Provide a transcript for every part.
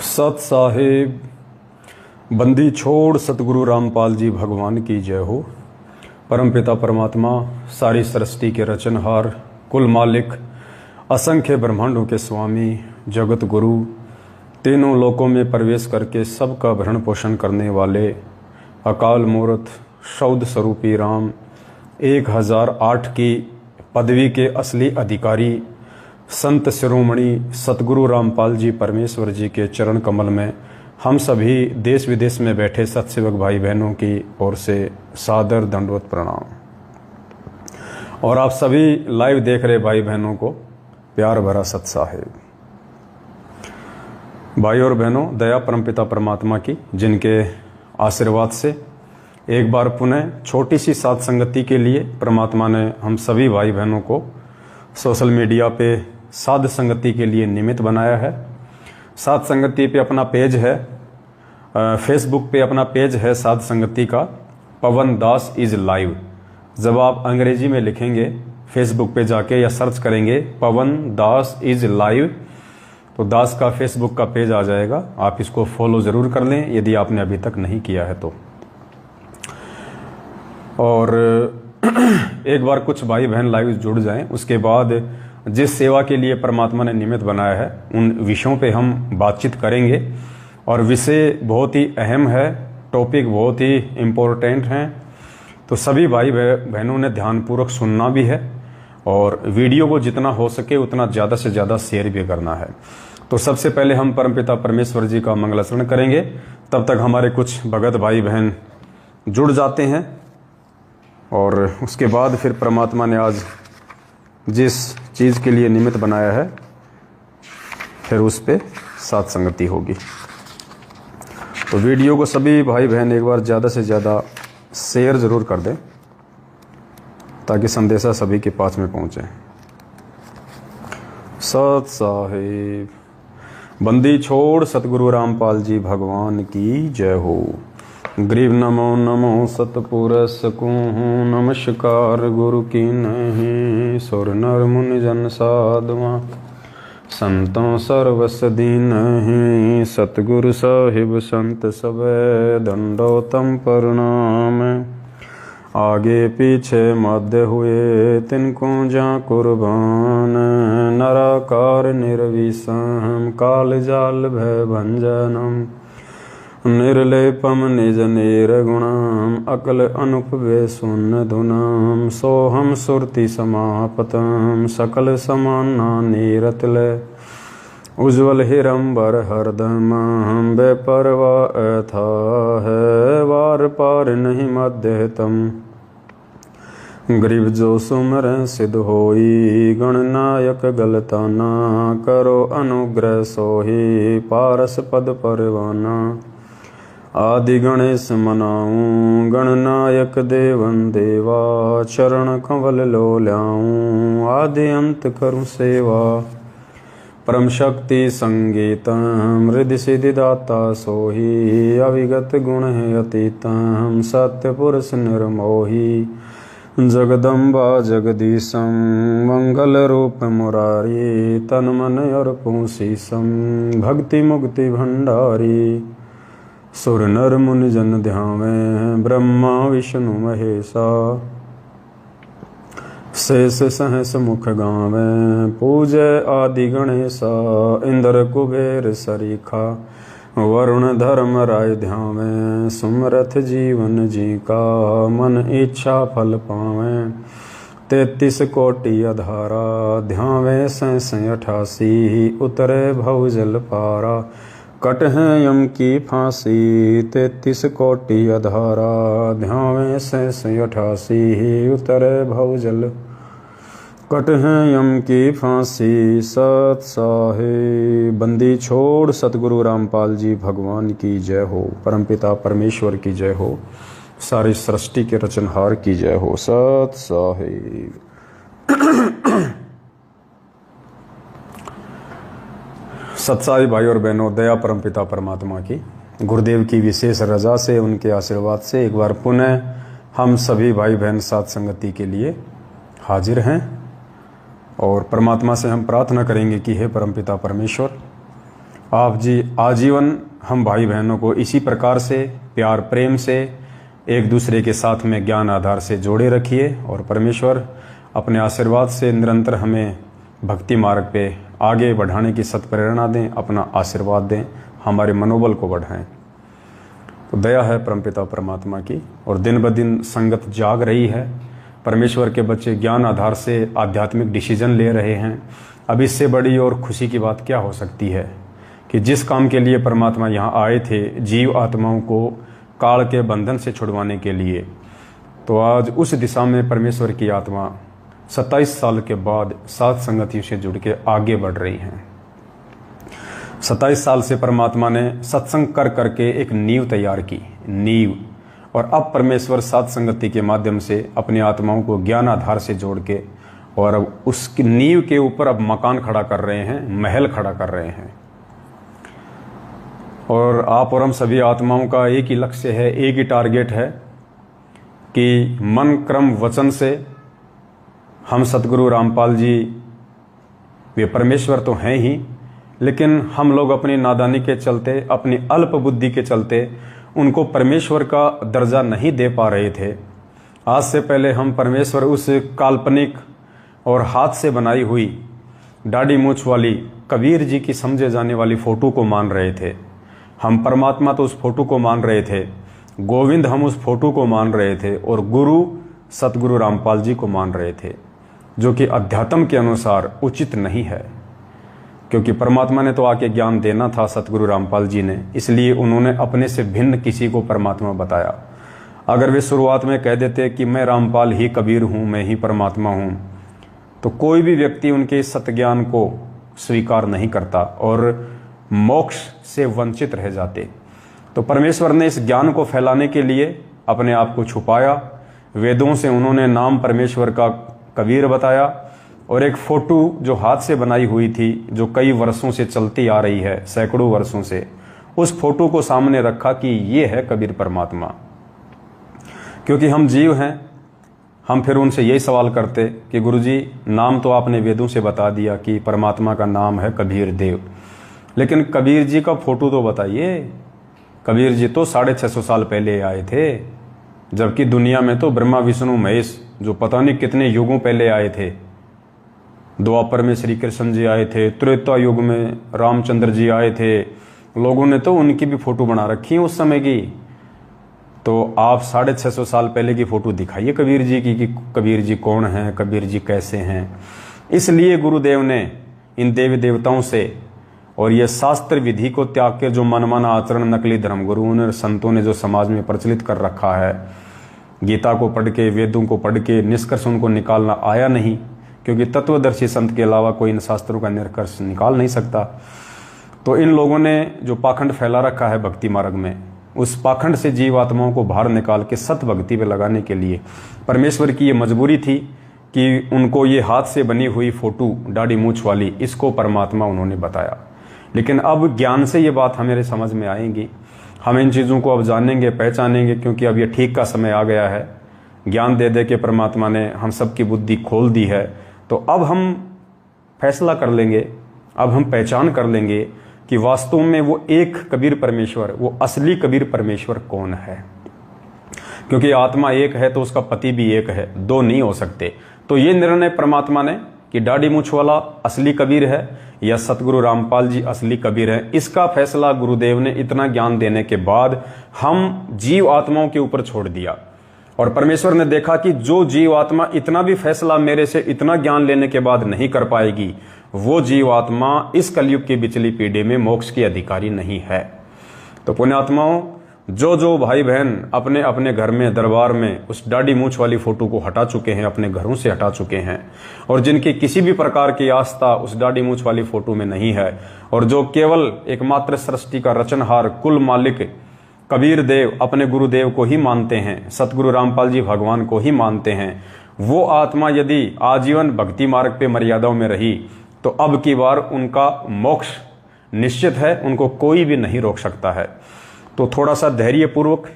सत साहिब बंदी छोड़ सतगुरु रामपाल जी भगवान की जय हो। परमपिता परमात्मा सारी सृष्टि के रचनहार, कुल मालिक, असंख्य ब्रह्मांडों के स्वामी, जगत गुरु, तीनों लोकों में प्रवेश करके सबका भरण पोषण करने वाले अकाल मूर्त शौद स्वरूपी राम 1008 की पदवी के असली अधिकारी संत शिरोमणि सतगुरु रामपाल जी परमेश्वर जी के चरण कमल में हम सभी देश विदेश में बैठे सत्सेवक भाई बहनों की ओर से सादर दंडवत प्रणाम। और आप सभी लाइव देख रहे भाई बहनों को प्यार भरा सत साहिब। भाई और बहनों, दया परमपिता परमात्मा की, जिनके आशीर्वाद से एक बार पुनः छोटी सी साध संगति के लिए परमात्मा ने हम सभी भाई बहनों को सोशल मीडिया पे साध संगति के लिए निमित्त बनाया है। साध संगति पे अपना पेज है, फेसबुक पे अपना पेज है साध संगति का, पवन दास इज लाइव। जब आप अंग्रेजी में लिखेंगे फेसबुक पे जाके या सर्च करेंगे पवन दास इज लाइव, तो दास का फेसबुक का पेज आ जाएगा। आप इसको फॉलो ज़रूर कर लें यदि आपने अभी तक नहीं किया है तो। और एक बार कुछ भाई बहन लाइव जुड़ जाएं, उसके बाद जिस सेवा के लिए परमात्मा ने निमित्त बनाया है उन विषयों पे हम बातचीत करेंगे। और विषय बहुत ही अहम है, टॉपिक बहुत ही इम्पोर्टेंट हैं, तो सभी भाई बहनों ने ध्यानपूर्वक सुनना भी है और वीडियो को जितना हो सके उतना ज़्यादा से ज़्यादा शेयर भी करना है। तो सबसे पहले हम परमपिता परमेश्वर जी का मंगलाचरण करेंगे, तब तक हमारे कुछ भगत भाई बहन जुड़ जाते हैं और उसके बाद फिर परमात्मा ने आज जिस चीज़ के लिए निमित्त बनाया है फिर उस पे साथ संगति होगी। तो वीडियो को सभी भाई बहन एक बार ज़्यादा से ज़्यादा शेयर ज़रूर कर दें ताकि संदेशा सभी के पास में पहुँचे। सत साहिब बंदी छोड़ सतगुरु रामपाल जी भगवान की जय हो। गरीब नमो नमो सतपुरस को नमस्कार गुरु की नहीं, सुर नर मुनि जन साधुआ संतों सर्वस दीन ही। सतगुरु साहिब संत सबे दंडोतम प्रणाम, आगे पीछे मध्य हुए तिनको जा कुर्बान। नराकार निर्विषम काल जाल भय भंजनम, निर्लेपम निज निर्गुणम अकल अनुपवे सुन धुनम। सोहम सुरति समापतम सकल समाना नीरतले, उज्ज्वल हिरंबर हरदम बेपरवा था है वार पार नहीं मध्यतम। गरीब जो सुमर सिद्ध होई गणनायक गलताना, करो अनुग्रह सोही पारस पद परवाना। आदि गणेश मनाऊं गणनायक देवन देवा, चरण कंवल लो ल्याऊं आदि अंत करूं सेवा। परम शक्ति संगीतम हृदय सिद्धि दाता सोही, अविगत गुण है अतीतम सत्य पुरुष निर्मोही। जगदम्बा जगदीशम मंगल रूप मुरारी, तन मन अर्पूं शीशम भक्ति मुक्ति भंडारी। सुर नर मुनि जन ध्यावें ब्रह्मा विष्णु महेशा, शेष सहस मुख गावें पूजे आदि गणेशा। इंद्र कुबेर सरीखा वरुण धर्म राय ध्यावें, सुमरथ जीवन जी का मन इच्छा फल पावें। 33 कोटि अधारा ध्यावें 88 उतरे भव जल पारा। कट है यम की फांसी 33 कोटि अधारा, ध्यावें 88 उतरे भव जल। कट है यम की फांसी। सत साहिब बंदी छोड़ सतगुरु रामपाल जी भगवान की जय हो। परमपिता परमेश्वर की जय हो। सारी सृष्टि के रचनहार की जय हो। सत साहिब। सत्साई भाई और बहनों, दया परमपिता परमात्मा की, गुरुदेव की विशेष रजा से, उनके आशीर्वाद से एक बार पुनः हम सभी भाई बहन साथ संगति के लिए हाजिर हैं। और परमात्मा से हम प्रार्थना करेंगे कि हे परमपिता परमेश्वर, आप जी आजीवन हम भाई बहनों को इसी प्रकार से प्यार प्रेम से एक दूसरे के साथ में ज्ञान आधार से जोड़े रखिए और परमेश्वर अपने आशीर्वाद से निरंतर हमें भक्ति मार्ग पे आगे बढ़ाने की सत्प्रेरणा दें, अपना आशीर्वाद दें, हमारे मनोबल को बढ़ाएं। तो दया है परमपिता परमात्मा की और दिन ब दिन संगत जाग रही है। परमेश्वर के बच्चे ज्ञान आधार से आध्यात्मिक डिसीजन ले रहे हैं। अब इससे बड़ी और खुशी की बात क्या हो सकती है कि जिस काम के लिए परमात्मा यहाँ आए थे, जीव आत्माओं को काल के बंधन से छुड़वाने के लिए, तो आज उस दिशा में परमेश्वर की आत्मा 27 साल के बाद सात संगतियों से जुड़ के आगे बढ़ रही हैं। 27 साल से परमात्मा ने सत्संग कर करके एक नींव तैयार की, नींव, और अब परमेश्वर सात संगति के माध्यम से अपनी आत्माओं को ज्ञान आधार से जोड़ के और अब उसकी नींव के ऊपर अब मकान खड़ा कर रहे हैं, महल खड़ा कर रहे हैं। और आप और हम सभी आत्माओं का एक ही लक्ष्य है, एक ही टारगेट है कि मन क्रम वचन से हम सतगुरु रामपाल जी वे परमेश्वर तो हैं ही, लेकिन हम लोग अपनी नादानी के चलते, अपनी अल्प बुद्धि के चलते उनको परमेश्वर का दर्जा नहीं दे पा रहे थे। आज से पहले हम परमेश्वर उस काल्पनिक और हाथ से बनाई हुई दाढ़ी मूछ वाली कबीर जी की समझे जाने वाली फोटो को मान रहे थे। हम परमात्मा तो उस फोटो को मान रहे थे, गोविंद हम उस फोटो को मान रहे थे और गुरु सतगुरु रामपाल जी को मान रहे थे, जो कि अध्यात्म के अनुसार उचित नहीं है। क्योंकि परमात्मा ने तो आके ज्ञान देना था सतगुरु रामपाल जी ने, इसलिए उन्होंने अपने से भिन्न किसी को परमात्मा बताया। अगर वे शुरुआत में कह देते कि मैं रामपाल ही कबीर हूँ, मैं ही परमात्मा हूँ, तो कोई भी व्यक्ति उनके इस सत्य को स्वीकार नहीं करता और मोक्ष से वंचित रह जाते। तो परमेश्वर ने इस ज्ञान को फैलाने के लिए अपने आप को छुपाया। वेदों से उन्होंने नाम परमेश्वर का कबीर बताया और एक फोटो जो हाथ से बनाई हुई थी, जो कई वर्षों से चलती आ रही है, सैकड़ों वर्षों से, उस फोटो को सामने रखा कि ये है कबीर परमात्मा। क्योंकि हम जीव हैं, हम फिर उनसे यही सवाल करते कि गुरुजी नाम तो आपने वेदों से बता दिया कि परमात्मा का नाम है कबीर देव, लेकिन कबीर जी का फोटो तो बताइए। कबीर जी तो 650 साल पहले आए थे, जबकि दुनिया में तो ब्रह्मा विष्णु महेश जो पता नहीं कितने युगों पहले आए थे। द्वापर में श्री कृष्ण जी आए थे, त्रेता युग में रामचंद्र जी आए थे। लोगों ने तो उनकी भी फोटो बना रखी है उस समय की। तो आप 650 साल पहले की फोटो दिखाइए कबीर जी की कि कबीर जी कौन हैं, कबीर जी कैसे हैं। इसलिए गुरुदेव ने इन देवी देवताओं से और ये शास्त्र विधि को त्याग के जो मनमाना आचरण नकली धर्मगुरुओं ने, संतों ने जो समाज में प्रचलित कर रखा है, गीता को पढ़ के, वेदों को पढ़ के निष्कर्ष उनको निकालना आया नहीं, क्योंकि तत्वदर्शी संत के अलावा कोई इन शास्त्रों का निष्कर्ष निकाल नहीं सकता। तो इन लोगों ने जो पाखंड फैला रखा है भक्ति मार्ग में, उस पाखंड से जीव आत्माओं को बाहर निकाल के सत भक्ति पे लगाने के लिए परमेश्वर की ये मजबूरी थी कि उनको ये हाथ से बनी हुई फोटो दाढ़ी मूछ वाली, इसको परमात्मा उन्होंने बताया। लेकिन अब ज्ञान से ये बात हमारे समझ में आएंगी, हम इन चीज़ों को अब जानेंगे, पहचानेंगे, क्योंकि अब ये ठीक का समय आ गया है। ज्ञान दे दे के परमात्मा ने हम सबकी बुद्धि खोल दी है। तो अब हम फैसला कर लेंगे, अब हम पहचान कर लेंगे कि वास्तव में वो एक कबीर परमेश्वर, वो असली कबीर परमेश्वर कौन है। क्योंकि आत्मा एक है तो उसका पति भी एक है, दो नहीं हो सकते। तो ये निर्णय परमात्मा ने कि दाढ़ी मूछ वाला असली कबीर है या सतगुरु रामपाल जी असली कबीर है, इसका फैसला गुरुदेव ने इतना ज्ञान देने के बाद हम जीव आत्माओं के ऊपर छोड़ दिया। और परमेश्वर ने देखा कि जो जीव आत्मा इतना भी फैसला मेरे से इतना ज्ञान लेने के बाद नहीं कर पाएगी, वो जीव आत्मा इस कलयुग की बिचली पीढ़ी में मोक्ष की अधिकारी नहीं है। तो पुण्यात्माओं, जो जो भाई बहन अपने अपने घर में, दरबार में उस दाढ़ी मूछ वाली फोटो को हटा चुके हैं, अपने घरों से हटा चुके हैं, और जिनकी किसी भी प्रकार की आस्था उस दाढ़ी मूछ वाली फोटो में नहीं है, और जो केवल एकमात्र सृष्टि का रचनहार कुल मालिक कबीर देव अपने गुरुदेव को ही मानते हैं, सतगुरु रामपाल जी भगवान को ही मानते हैं, वो आत्मा यदि आजीवन भक्ति मार्ग पे मर्यादाओं में रही तो अब की बार उनका मोक्ष निश्चित है, उनको कोई भी नहीं रोक सकता है। तो थोड़ा सा धैर्यपूर्वक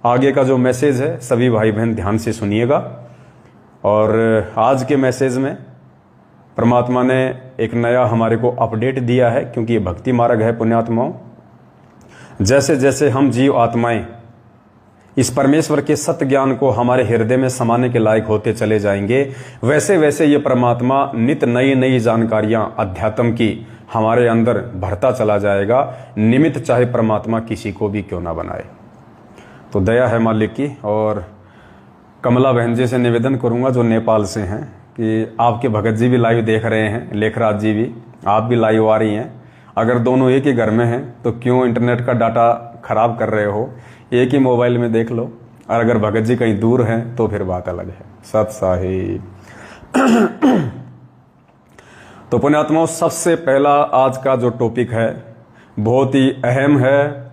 आगे का जो मैसेज है सभी भाई बहन ध्यान से सुनिएगा। और आज के मैसेज में परमात्मा ने एक नया हमारे को अपडेट दिया है, क्योंकि ये भक्ति मार्ग है पुण्यात्माओं। जैसे जैसे हम जीव आत्माएं इस परमेश्वर के सत्य ज्ञान को हमारे हृदय में समाने के लायक होते चले जाएंगे, वैसे वैसे ये परमात्मा नित नई नई जानकारियां अध्यात्म की हमारे अंदर भरता चला जाएगा, निमित्त चाहे परमात्मा किसी को भी क्यों ना बनाए। तो दया है मालिक की। और कमला बहन जी से निवेदन करूंगा जो नेपाल से हैं कि आपके भगत जी भी लाइव देख रहे हैं, लेखराज जी भी, आप भी लाइव आ रही हैं। अगर दोनों एक ही घर में हैं तो क्यों इंटरनेट का डाटा खराब कर रहे हो, एक ही मोबाइल में देख लो। और अगर भगत जी कहीं दूर हैं तो फिर बात अलग है। सत साहिब। तो पुण्यात्माओं, सबसे पहला आज का जो टॉपिक है बहुत ही अहम है,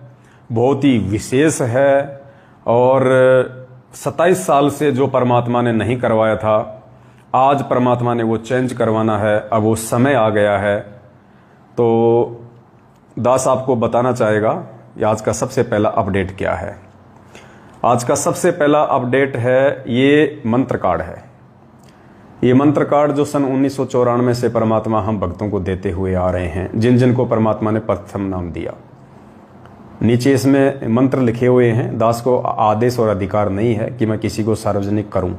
बहुत ही विशेष है, और 27 साल से जो परमात्मा ने नहीं करवाया था, आज परमात्मा ने वो चेंज करवाना है। अब वो समय आ गया है। तो दास आपको बताना चाहेगा कि आज का सबसे पहला अपडेट क्या है। आज का सबसे पहला अपडेट है, ये मंत्र कार्ड है। ये मंत्र कार्ड जो सन 1994 से परमात्मा हम भक्तों को देते हुए आ रहे हैं, जिन जिन को परमात्मा ने प्रथम नाम दिया। नीचे इसमें मंत्र लिखे हुए हैं। दास को आदेश और अधिकार नहीं है कि मैं किसी को सार्वजनिक करूं।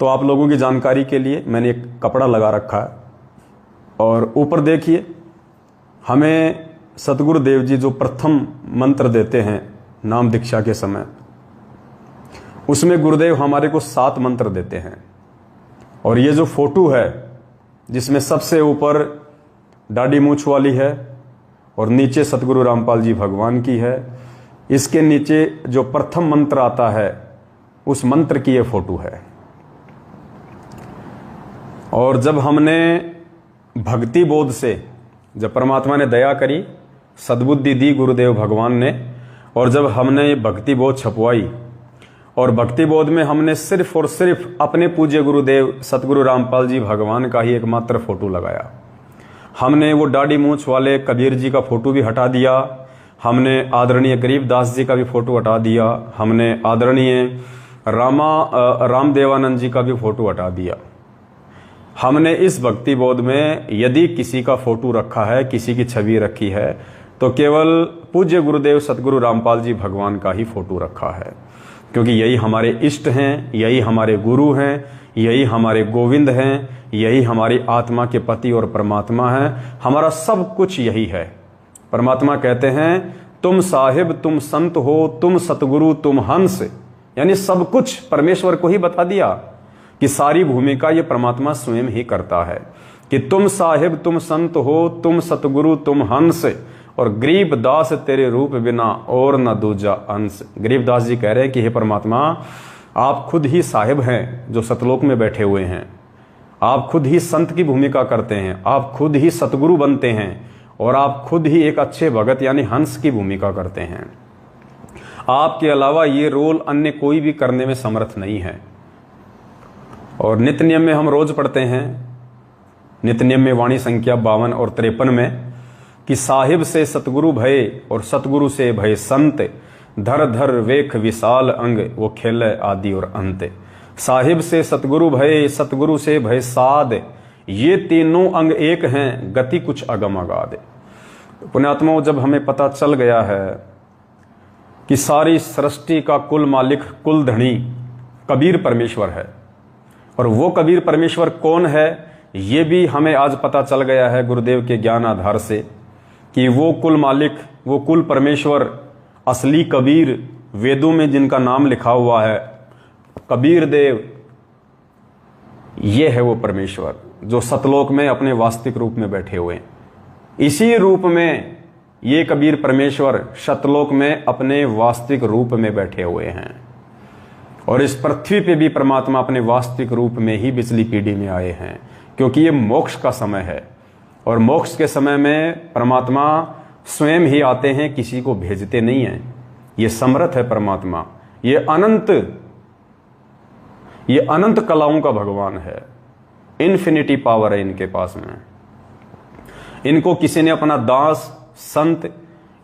तो आप लोगों की जानकारी के लिए मैंने एक कपड़ा लगा रखा है, और ऊपर देखिए, हमें सतगुरुदेव जी जो प्रथम मंत्र देते हैं नाम दीक्षा के समय, उसमें गुरुदेव हमारे को 7 मंत्र देते हैं। और ये जो फोटो है जिसमें सबसे ऊपर दाढ़ी मूछ वाली है और नीचे सतगुरु रामपाल जी भगवान की है, इसके नीचे जो प्रथम मंत्र आता है उस मंत्र की ये फोटो है। और जब हमने भक्ति बोध से, जब परमात्मा ने दया करी, सद्बुद्धि दी गुरुदेव भगवान ने, और जब हमने भक्ति बोध छपवाई, और भक्ति बोध में हमने सिर्फ और सिर्फ अपने पूज्य गुरुदेव सतगुरु रामपाल जी भगवान का ही एकमात्र फोटो लगाया। हमने वो दाढ़ी मूछ वाले कबीर जी का फोटो भी हटा दिया, हमने आदरणीय गरीबदास जी का भी फोटो हटा दिया, हमने आदरणीय रामदेवानंद जी का भी फोटो हटा दिया। हमने इस भक्ति बोध में यदि किसी का फोटो रखा है, किसी की छवि रखी है, तो केवल पूज्य गुरुदेव सतगुरु रामपाल जी भगवान का ही फोटो रखा है, क्योंकि यही हमारे इष्ट हैं, यही हमारे गुरु हैं, यही हमारे गोविंद हैं, यही हमारी आत्मा के पति और परमात्मा हैं। हमारा सब कुछ यही है। परमात्मा कहते हैं, तुम साहिब, तुम संत हो, तुम सतगुरु, तुम हंस। यानी सब कुछ परमेश्वर को ही बता दिया कि सारी भूमिका ये परमात्मा स्वयं ही करता है, कि तुम साहिब, तुम संत हो, तुम सतगुरु, तुम हंस, और गरीबदास तेरे रूप बिना और न दूजा अंश। गरीबदास जी कह रहे हैं कि हे परमात्मा, आप खुद ही साहिब हैं जो सतलोक में बैठे हुए हैं, आप खुद ही संत की भूमिका करते हैं, आप खुद ही सतगुरु बनते हैं, और आप खुद ही एक अच्छे भगत यानी हंस की भूमिका करते हैं। आपके अलावा ये रोल अन्य कोई भी करने में समर्थ नहीं है। और नित्य नियम में हम रोज पढ़ते हैं, नित्य नियम में वाणी संख्या 52 और 53 में, कि साहिब से सतगुरु भय और सतगुरु से भय संत, धर धर वेख विशाल अंग, वो खेल आदि और अंत। साहिब से सतगुरु भय, सतगुरु से भय साध, ये तीनों अंग एक हैं, गति कुछ अगम अगाध। पुण्यात्माओं, जब हमें पता चल गया है कि सारी सृष्टि का कुल मालिक, कुल धनी कबीर परमेश्वर है, और वो कबीर परमेश्वर कौन है ये भी हमें आज पता चल गया है गुरुदेव के ज्ञान आधार से, कि वो कुल मालिक, वो कुल परमेश्वर, असली कबीर, वेदों में जिनका नाम लिखा हुआ है कबीर देव, ये है वो परमेश्वर जो सतलोक में अपने वास्तविक रूप में बैठे हुए हैं। इसी रूप में ये कबीर परमेश्वर सतलोक में अपने वास्तविक रूप में बैठे हुए हैं, और इस पृथ्वी पे भी परमात्मा अपने वास्तविक रूप में ही पिछली पीढ़ी में आए हैं, क्योंकि ये मोक्ष का समय है, और मोक्ष के समय में परमात्मा स्वयं ही आते हैं, किसी को भेजते नहीं हैं। ये समर्थ है परमात्मा, ये अनंत कलाओं का भगवान है, इन्फिनिटी पावर है इनके पास में। इनको किसी ने अपना दास, संत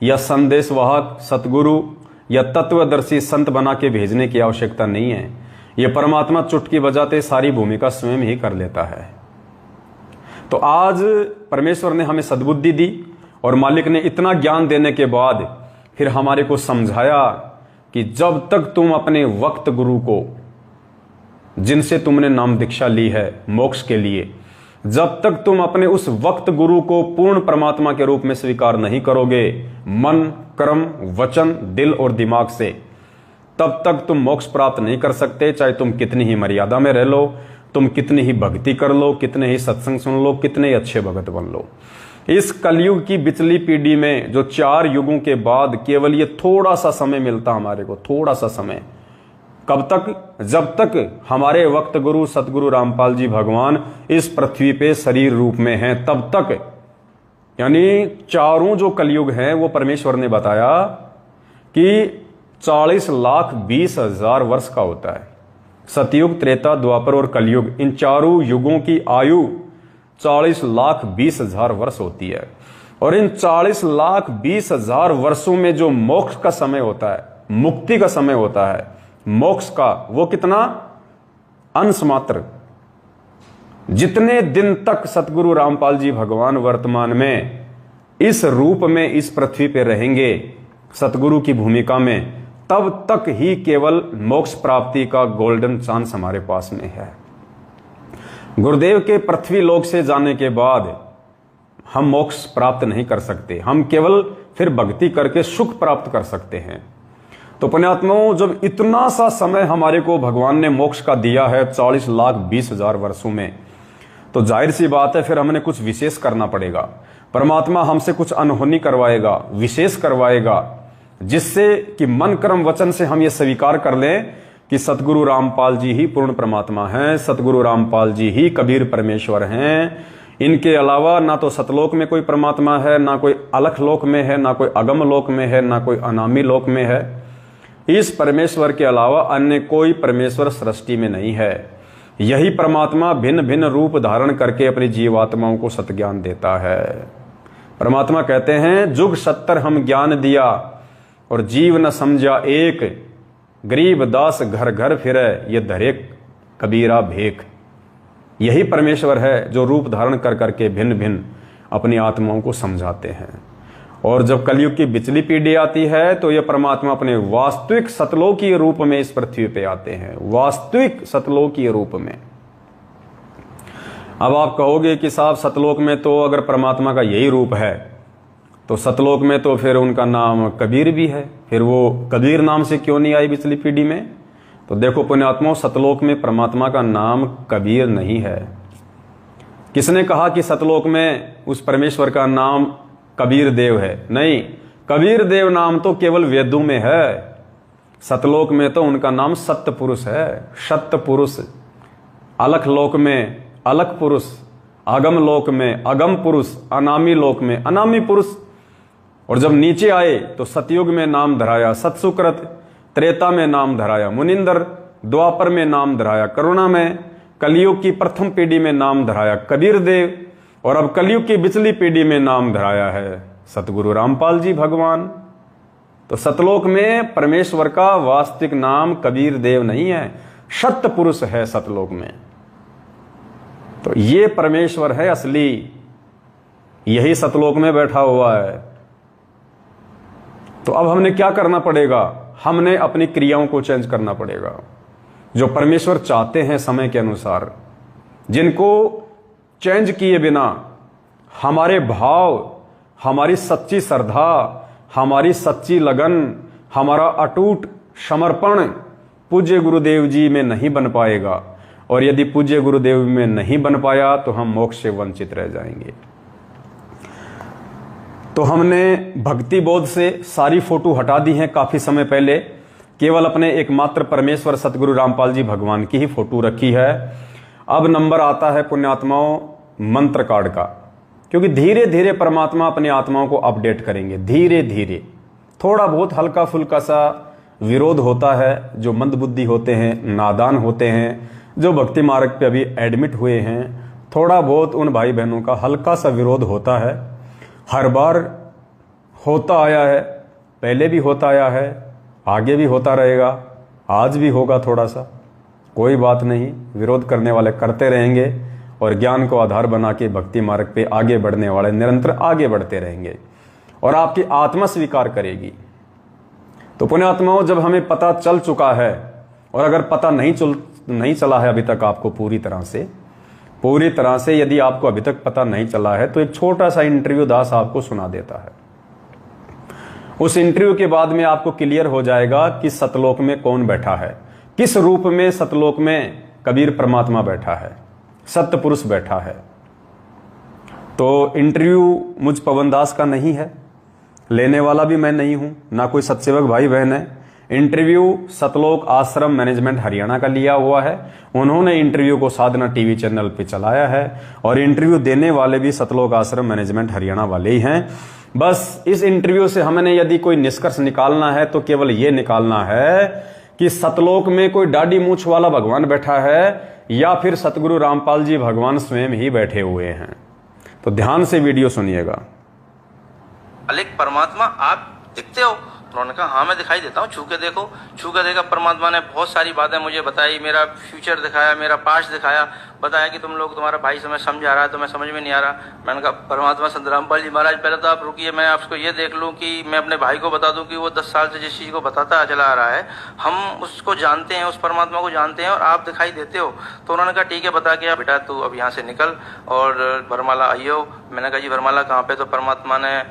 या संदेशवाहक, सतगुरु या तत्वदर्शी संत बना के भेजने की आवश्यकता नहीं है। ये परमात्मा चुटकी बजाते सारी भूमिका स्वयं ही कर लेता है। तो आज परमेश्वर ने हमें सद्बुद्धि दी और मालिक ने इतना ज्ञान देने के बाद फिर हमारे को समझाया कि जब तक तुम अपने वक्त गुरु को, जिनसे तुमने नाम दीक्षा ली है मोक्ष के लिए, जब तक तुम अपने उस वक्त गुरु को पूर्ण परमात्मा के रूप में स्वीकार नहीं करोगे, मन, कर्म, वचन, दिल और दिमाग से, तब तक तुम मोक्ष प्राप्त नहीं कर सकते। चाहे तुम कितनी ही मर्यादा में रह लो, तुम कितनी ही भक्ति कर लो, कितने ही सत्संग सुन लो, कितने ही अच्छे भगत बन लो। इस कलयुग की बिचली पीढ़ी में जो 4 युगों के बाद केवल ये थोड़ा सा समय मिलता हमारे को, थोड़ा सा समय, कब तक? जब तक हमारे वक्त गुरु सतगुरु रामपाल जी भगवान इस पृथ्वी पे शरीर रूप में हैं, तब तक। यानी चारों जो कलयुग हैं वो परमेश्वर ने बताया कि 40,20,000 वर्ष का होता है। सतयुग, त्रेता, द्वापर और कलयुग, इन चारों युगों की आयु 40,20,000 वर्ष होती है। और इन 40,20,000 वर्षों में जो मोक्ष का समय होता है, मुक्ति का समय होता है, मोक्ष का, वो कितना? अंश मात्र। जितने दिन तक सतगुरु रामपाल जी भगवान वर्तमान में इस रूप में इस पृथ्वी पे रहेंगे सतगुरु की भूमिका में, तब तक ही केवल मोक्ष प्राप्ति का गोल्डन चांस हमारे पास में है। गुरुदेव के पृथ्वी लोक से जाने के बाद हम मोक्ष प्राप्त नहीं कर सकते, हम केवल फिर भक्ति करके सुख प्राप्त कर सकते हैं। तो पुण्यात्माओं, जब इतना सा समय हमारे को भगवान ने मोक्ष का दिया है 40,20,000 वर्षों में, तो जाहिर सी बात है फिर हमने कुछ विशेष करना पड़ेगा। परमात्मा हमसे कुछ अनहोनी करवाएगा, विशेष करवाएगा, जिससे कि मन कर्म वचन से हम ये स्वीकार कर लें कि सतगुरु रामपाल जी ही पूर्ण परमात्मा हैं, सतगुरु रामपाल जी ही कबीर परमेश्वर हैं। इनके अलावा ना तो सतलोक में कोई परमात्मा है, ना कोई अलख लोक में है, ना कोई अगम लोक में है, ना कोई अनामी लोक में है। इस परमेश्वर के अलावा अन्य कोई परमेश्वर सृष्टि में नहीं है। यही परमात्मा भिन्न भिन्न रूप धारण करके अपनी जीवात्माओं को सतज्ञान देता है। परमात्मा कहते हैं, जुग 70 हम ज्ञान दिया और जीव न समझा एक, गरीब दास घर घर फिरे ये धरे कबीरा भेख। यही परमेश्वर है जो रूप धारण कर करके भिन्न भिन्न अपनी आत्माओं को समझाते हैं। और जब कलयुग की बिचली पीढ़ी आती है तो ये परमात्मा अपने वास्तविक सतलोकीय रूप में इस पृथ्वी पे आते हैं, वास्तविक सतलोकीय रूप में। अब आप कहोगे कि साहब सतलोक में तो अगर परमात्मा का यही रूप है तो सतलोक में तो फिर उनका नाम कबीर भी है, फिर वो कबीर नाम से क्यों नहीं आई बिचली पीढ़ी में? तो देखो पुण्यात्माओं, सतलोक में परमात्मा का नाम कबीर नहीं है। किसने कहा कि सतलोक में उस परमेश्वर का नाम कबीर देव है? नहीं, कबीर देव नाम तो केवल वेदों में है। सतलोक में तो उनका नाम सत्य पुरुष है, सत्य पुरुष। अलख लोक में अलख पुरुष, अगम लोक में अगम पुरुष, अनामी लोक में अनामी पुरुष। और जब नीचे आए तो सतयुग में नाम धराया सतसुकृत, त्रेता में नाम धराया मुनिंदर, द्वापर में नाम धराया करुणा में, कलयुग की प्रथम पीढ़ी में नाम धराया कबीर देव, और अब कलयुग की बिचली पीढ़ी में नाम धराया है सतगुरु रामपाल जी भगवान। तो सतलोक में परमेश्वर का वास्तविक नाम कबीर देव नहीं है, सत्य पुरुष है सतलोक में। तो ये परमेश्वर है असली, यही सतलोक में बैठा हुआ है। तो अब हमने क्या करना पड़ेगा? हमने अपनी क्रियाओं को चेंज करना पड़ेगा, जो परमेश्वर चाहते हैं समय के अनुसार, जिनको चेंज किए बिना हमारे भाव, हमारी सच्ची श्रद्धा, हमारी सच्ची लगन, हमारा अटूट समर्पण पूज्य गुरुदेव जी में नहीं बन पाएगा। और यदि पूज्य गुरुदेव में नहीं बन पाया तो हम मोक्ष से वंचित रह जाएंगे। तो हमने भक्ति बोध से सारी फोटो हटा दी हैं काफी समय पहले, केवल अपने एकमात्र परमेश्वर सतगुरु रामपाल जी भगवान की ही फोटो रखी है। अब नंबर आता है पुण्यात्माओं मंत्र कार्ड का, क्योंकि धीरे धीरे परमात्मा अपनी आत्माओं को अपडेट करेंगे। धीरे धीरे थोड़ा बहुत हल्का फुल्का सा विरोध होता है, जो मंदबुद्धि होते हैं, नादान होते हैं, जो भक्ति मार्ग पे अभी एडमिट हुए हैं, थोड़ा बहुत उन भाई बहनों का हल्का सा विरोध होता है। हर बार होता आया है, पहले भी होता आया है, आगे भी होता रहेगा, आज भी होगा थोड़ा सा, कोई बात नहीं। विरोध करने वाले करते रहेंगे और ज्ञान को आधार बना के भक्ति मार्ग पे आगे बढ़ने वाले निरंतर आगे बढ़ते रहेंगे और आपकी आत्मा स्वीकार करेगी। तो पुण्यात्माओं, जब हमें पता चल चुका है और अगर पता नहीं चला है अभी तक आपको पूरी तरह से यदि आपको अभी तक पता नहीं चला है, तो एक छोटा सा इंटरव्यू दास आपको सुना देता है। उस इंटरव्यू के बाद में आपको क्लियर हो जाएगा कि सतलोक में कौन बैठा है, किस रूप में सतलोक में कबीर परमात्मा बैठा है, सत्य पुरुष बैठा है। तो इंटरव्यू मुझ पवन दास का नहीं है, लेने वाला भी मैं नहीं हूं, ना कोई सत्सेवक भाई बहन है। इंटरव्यू सतलोक आश्रम मैनेजमेंट हरियाणा का लिया हुआ है। उन्होंने इंटरव्यू को साधना टीवी चैनल पे चलाया है और इंटरव्यू देने वाले भी सतलोक आश्रम मैनेजमेंट हरियाणा वाले ही हैं। बस इस इंटरव्यू से हमने यदि कोई निष्कर्ष निकालना है तो केवल ये निकालना है कि सतलोक में कोई दाढ़ी मूछ वाला भगवान बैठा है या फिर सतगुरु रामपाल जी भगवान स्वयं ही बैठे हुए हैं। तो ध्यान से वीडियो सुनिएगा। अलिक परमात्मा आप दिखते हो? उन्होंने कहा हाँ मैं दिखाई देता हूँ, छू के देखो। छू के देखा, परमात्मा ने बहुत सारी बातें मुझे बताई, मेरा फ्यूचर दिखाया, मेरा पास्ट दिखाया, बताया कि तुम्हारा भाई समय समझा रहा है तो मैं समझ में नहीं आ रहा। मैंने कहा परमात्मा संत रामपाल जी महाराज पहले तो आप रुकिए, मैं आपको ये देख लूँ कि मैं अपने भाई को बता दूँ कि वो 10 साल से जिस चीज़ को बताता चला आ रहा है हम उसको जानते हैं, उस परमात्मा को जानते हैं और आप दिखाई देते हो। तो उन्होंने कहा ठीक है, बता के बेटा तू अब यहाँ से निकल और वरमाला आइयो। मैंने कहा जी वरमाला कहाँ पे? तो परमात्मा ने,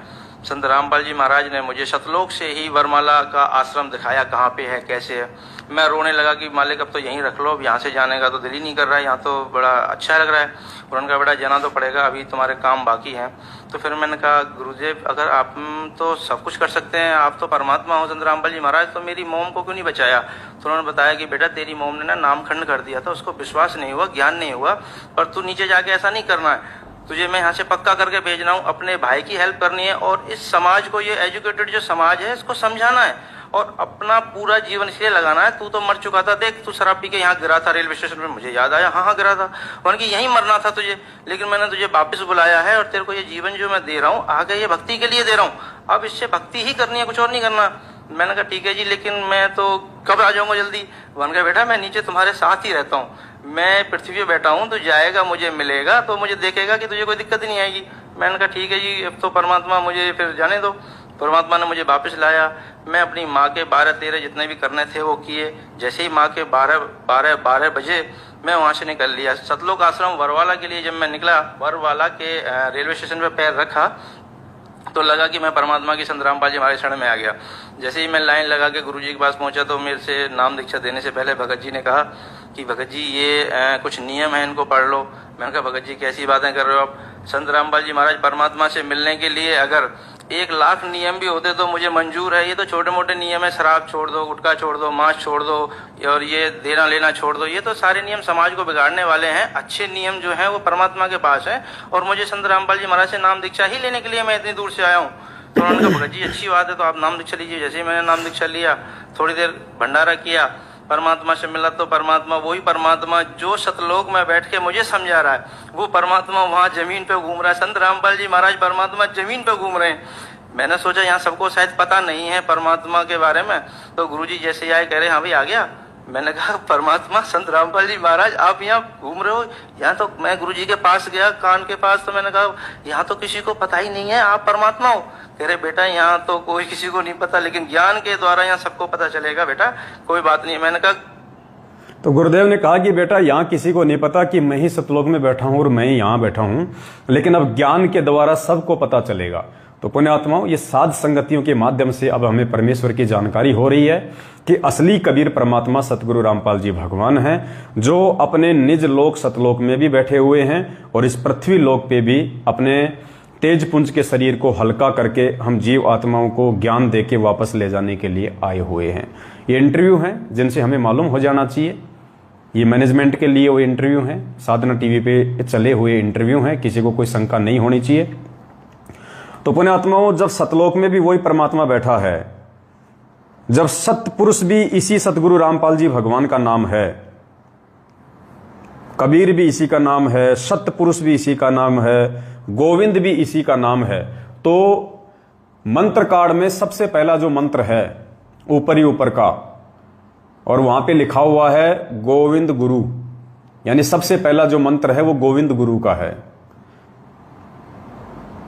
संत रामपाल जी महाराज ने मुझे सतलोक से ही वरमाला का आश्रम दिखाया, कहाँ पे है, कैसे है। मैं रोने लगा कि मालिक अब तो यहीं रख लो, अब यहाँ से जाने का तो दिल ही नहीं कर रहा है, यहाँ तो बड़ा अच्छा लग रहा है। उन्होंने कहा बेटा जाना तो पड़ेगा, अभी तुम्हारे काम बाकी हैं। तो फिर मैंने कहा गुरुदेव अगर आप तो सब कुछ कर सकते हैं, आप तो परमात्मा हो संत रामपाल जी महाराज, तो मेरी मोम को क्यों नहीं बचाया? तो उन्होंने बताया कि बेटा तेरी मोम ने ना नामखंड कर दिया था, उसको विश्वास नहीं हुआ, ज्ञान नहीं हुआ, पर तू नीचे जाके ऐसा नहीं करना है, तुझे मैं यहाँ से पक्का करके भेज रहा हूँ, अपने भाई की हेल्प करनी है और इस समाज को, ये एजुकेटेड जो समाज है इसको समझाना है और अपना पूरा जीवन इसलिए लगाना है। तू तो मर चुका था, देख तू शराब पी के यहाँ गिरा था रेलवे स्टेशन पे, मुझे याद आया, हाँ गिरा था, उनकी यहीं मरना था तुझे, लेकिन मैंने तुझे वापस बुलाया है और तेरे को ये जीवन जो मैं दे रहा हूँ आगे ये भक्ति के लिए दे रहा हूँ, अब इससे भक्ति ही करनी है, कुछ और नहीं करना। मैंने कहा ठीक है जी, लेकिन मैं तो कब आ जाऊंगा जल्दी? उन्होंने कहा बेटा मैं नीचे तुम्हारे साथ ही रहता हूँ, मैं पृथ्वी पे बैठा हूँ, तो जाएगा मुझे मिलेगा तो मुझे देखेगा कि तुझे कोई दिक्कत नहीं आएगी। मैंने कहा ठीक है जी, अब तो परमात्मा मुझे फिर जाने दो। परमात्मा ने मुझे वापस लाया, मैं अपनी माँ के 12-13 जितने भी करने थे वो किए। जैसे ही माँ के 12 बजे मैं वहाँ से निकल लिया। सतलोक आश्रम वरवाला के लिए जब मैं निकला, वरवाला के रेलवे स्टेशन पर पैर रखा तो लगा कि मैं परमात्मा की संत रामपाल जी हमारे शरण में आ गया। जैसे ही मैं लाइन लगा के गुरुजी के पास पहुंचा तो मेरे से नाम दीक्षा देने से पहले भगत जी ने कहा कि भगत जी ये कुछ नियम है, इनको पढ़ लो। मैंने कहा भगत जी कैसी बातें कर रहे हो आप? संत रामपाल जी महाराज परमात्मा से मिलने के लिए अगर 1 लाख नियम भी होते तो मुझे मंजूर है, ये तो छोटे मोटे नियम है, शराब छोड़ दो, गुटखा छोड़ दो, मांस छोड़ दो और ये देना लेना छोड़ दो, ये तो सारे नियम समाज को बिगाड़ने वाले हैं। अच्छे नियम जो हैं वो परमात्मा के पास है और मुझे संत रामपाल जी महाराज से नाम दीक्षा ही लेने के लिए मैं इतनी दूर से आया हूँ। तो उन्होंने कहा भगत जी अच्छी बात है, तो आप नाम दीक्षा लीजिए। जैसे ही मैंने नाम दीक्षा लिया, थोड़ी देर भंडारा किया, परमात्मा से मिला तो परमात्मा वही परमात्मा जो सतलोक में बैठ के मुझे समझा रहा है, वो परमात्मा वहाँ जमीन पे घूम रहा है। संत रामपाल जी महाराज परमात्मा जमीन पे घूम रहे हैं। मैंने सोचा यहाँ सबको शायद पता नहीं है परमात्मा के बारे में, तो गुरुजी जैसे ही आए कह रहे हाँ भाई आ गया। मैंने कहा परमात्मा संत रामपाल जी महाराज आप यहाँ घूम रहे हो? यहाँ तो मैं गुरुजी के पास गया, कान के पास, तो मैंने कहा यहाँ तो किसी को पता ही नहीं है आप परमात्मा हो। कह रहे बेटा यहाँ तो कोई किसी को नहीं पता, लेकिन ज्ञान के द्वारा यहाँ सबको पता चलेगा बेटा, कोई बात नहीं। मैंने कहा तो गुरुदेव ने कहा कि बेटा यहाँ किसी को नहीं पता कि मैं ही सतलोक में बैठा हूँ और मैं ही यहाँ बैठा हूँ, लेकिन अब ज्ञान के द्वारा सबको पता चलेगा। तो पुण्यात्माओं, ये साध संगतियों के माध्यम से अब हमें परमेश्वर की जानकारी हो रही है कि असली कबीर परमात्मा सतगुरु रामपाल जी भगवान हैं, जो अपने निज लोक सतलोक में भी बैठे हुए हैं और इस पृथ्वी लोक पे भी अपने तेज पुंज के शरीर को हल्का करके हम जीव आत्माओं को ज्ञान देके वापस ले जाने के लिए आए हुए हैं। ये इंटरव्यू हैं जिनसे हमें मालूम हो जाना चाहिए, ये मैनेजमेंट के लिए वो इंटरव्यू हैं, साधना टीवी पे चले हुए इंटरव्यू हैं, किसी को कोई शंका नहीं होनी चाहिए। तो पुण्यात्माओं, जब सतलोक में भी वही परमात्मा बैठा है, जब सतपुरुष भी इसी सतगुरु रामपाल जी भगवान का नाम है, कबीर भी इसी का नाम है, सतपुरुष भी इसी का नाम है, गोविंद भी इसी का नाम है, तो मंत्र कार्ड में सबसे पहला जो मंत्र है ऊपर ही ऊपर का, और वहां पे लिखा हुआ है गोविंद गुरु, यानी सबसे पहला जो मंत्र है वो गोविंद गुरु का है।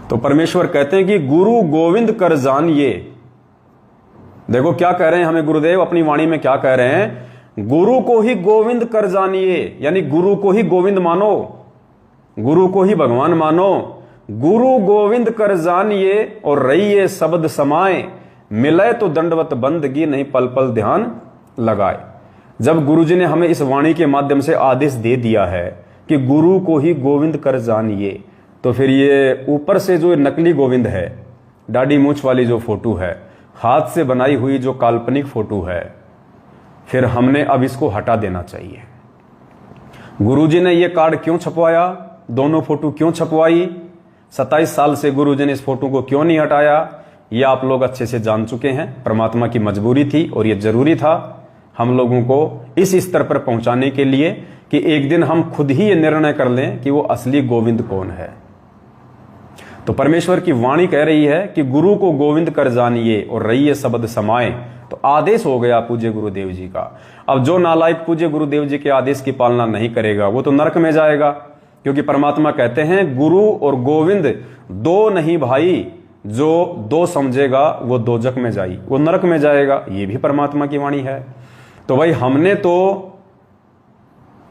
तो परमेश्वर कहते हैं कि गुरु गोविंद कर जानिए। देखो क्या कह रहे हैं हमें गुरुदेव अपनी वाणी में, क्या कह रहे हैं, गुरु को ही गोविंद कर जानिए, यानी गुरु को ही गोविंद मानो, गुरु को ही भगवान मानो। गुरु गोविंद कर जानिए और रहिए शब्द समाए, मिले तो दंडवत बंदगी नहीं पल पल ध्यान लगाए। जब गुरुजी ने हमें इस वाणी के माध्यम से आदेश दे दिया है कि गुरु को ही गोविंद कर जानिए, तो फिर ये ऊपर से जो नकली गोविंद है, दाढ़ी मूछ वाली जो फोटो है, हाथ से बनाई हुई जो काल्पनिक फोटो है, फिर हमने अब इसको हटा देना चाहिए। गुरुजी ने ये कार्ड क्यों छपवाया, दोनों फोटो क्यों छपवाई, 27 साल से गुरुजी ने इस फोटो को क्यों नहीं हटाया, ये आप लोग अच्छे से जान चुके हैं। परमात्मा की मजबूरी थी और ये जरूरी था हम लोगों को इस स्तर पर पहुंचाने के लिए कि एक दिन हम खुद ही ये निर्णय कर लें कि वो असली गोविंद कौन है। तो परमेश्वर की वाणी कह रही है कि गुरु को गोविंद कर जानिए और रहिए शब्द समाए। तो आदेश हो गया पूज्य गुरुदेव जी का। अब जो नालायक पूज्य गुरुदेव जी के आदेश की पालना नहीं करेगा वो तो नरक में जाएगा, क्योंकि परमात्मा कहते हैं गुरु और गोविंद दो नहीं भाई, जो दो समझेगा वो दोजक में जाई, वो नरक में जाएगा। ये भी परमात्मा की वाणी है। तो भाई हमने तो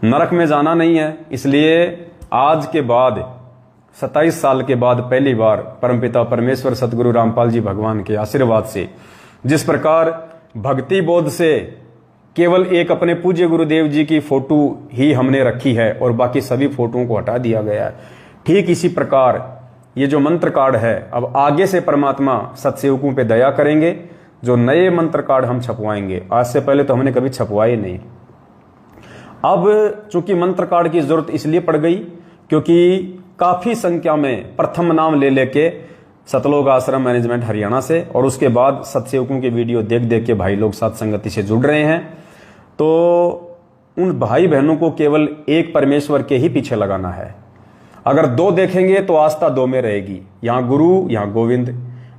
नरक में जाना नहीं है, इसलिए आज के बाद 27 साल के बाद पहली बार परमपिता परमेश्वर सतगुरु रामपाल जी भगवान के आशीर्वाद से जिस प्रकार भक्ति बोध से केवल एक अपने पूज्य गुरुदेव जी की फोटो ही हमने रखी है और बाकी सभी फोटोओं को हटा दिया गया है, ठीक इसी प्रकार ये जो मंत्र कार्ड है अब आगे से परमात्मा सत्सेवकों पे दया करेंगे। जो नए मंत्र कार्ड हम छपवाएंगे, आज से पहले तो हमने कभी छपवाए नहीं। अब चूंकि मंत्र कार्ड की जरूरत इसलिए पड़ गई क्योंकि काफी संख्या में प्रथम नाम ले लेके सतलोक आश्रम मैनेजमेंट हरियाणा से और उसके बाद सत्सेवकों के वीडियो देख देख के भाई लोग साथ संगति से जुड़ रहे हैं। तो उन भाई बहनों को केवल एक परमेश्वर के ही पीछे लगाना है। अगर दो देखेंगे तो आस्था दो में रहेगी, यहाँ गुरु यहाँ गोविंद।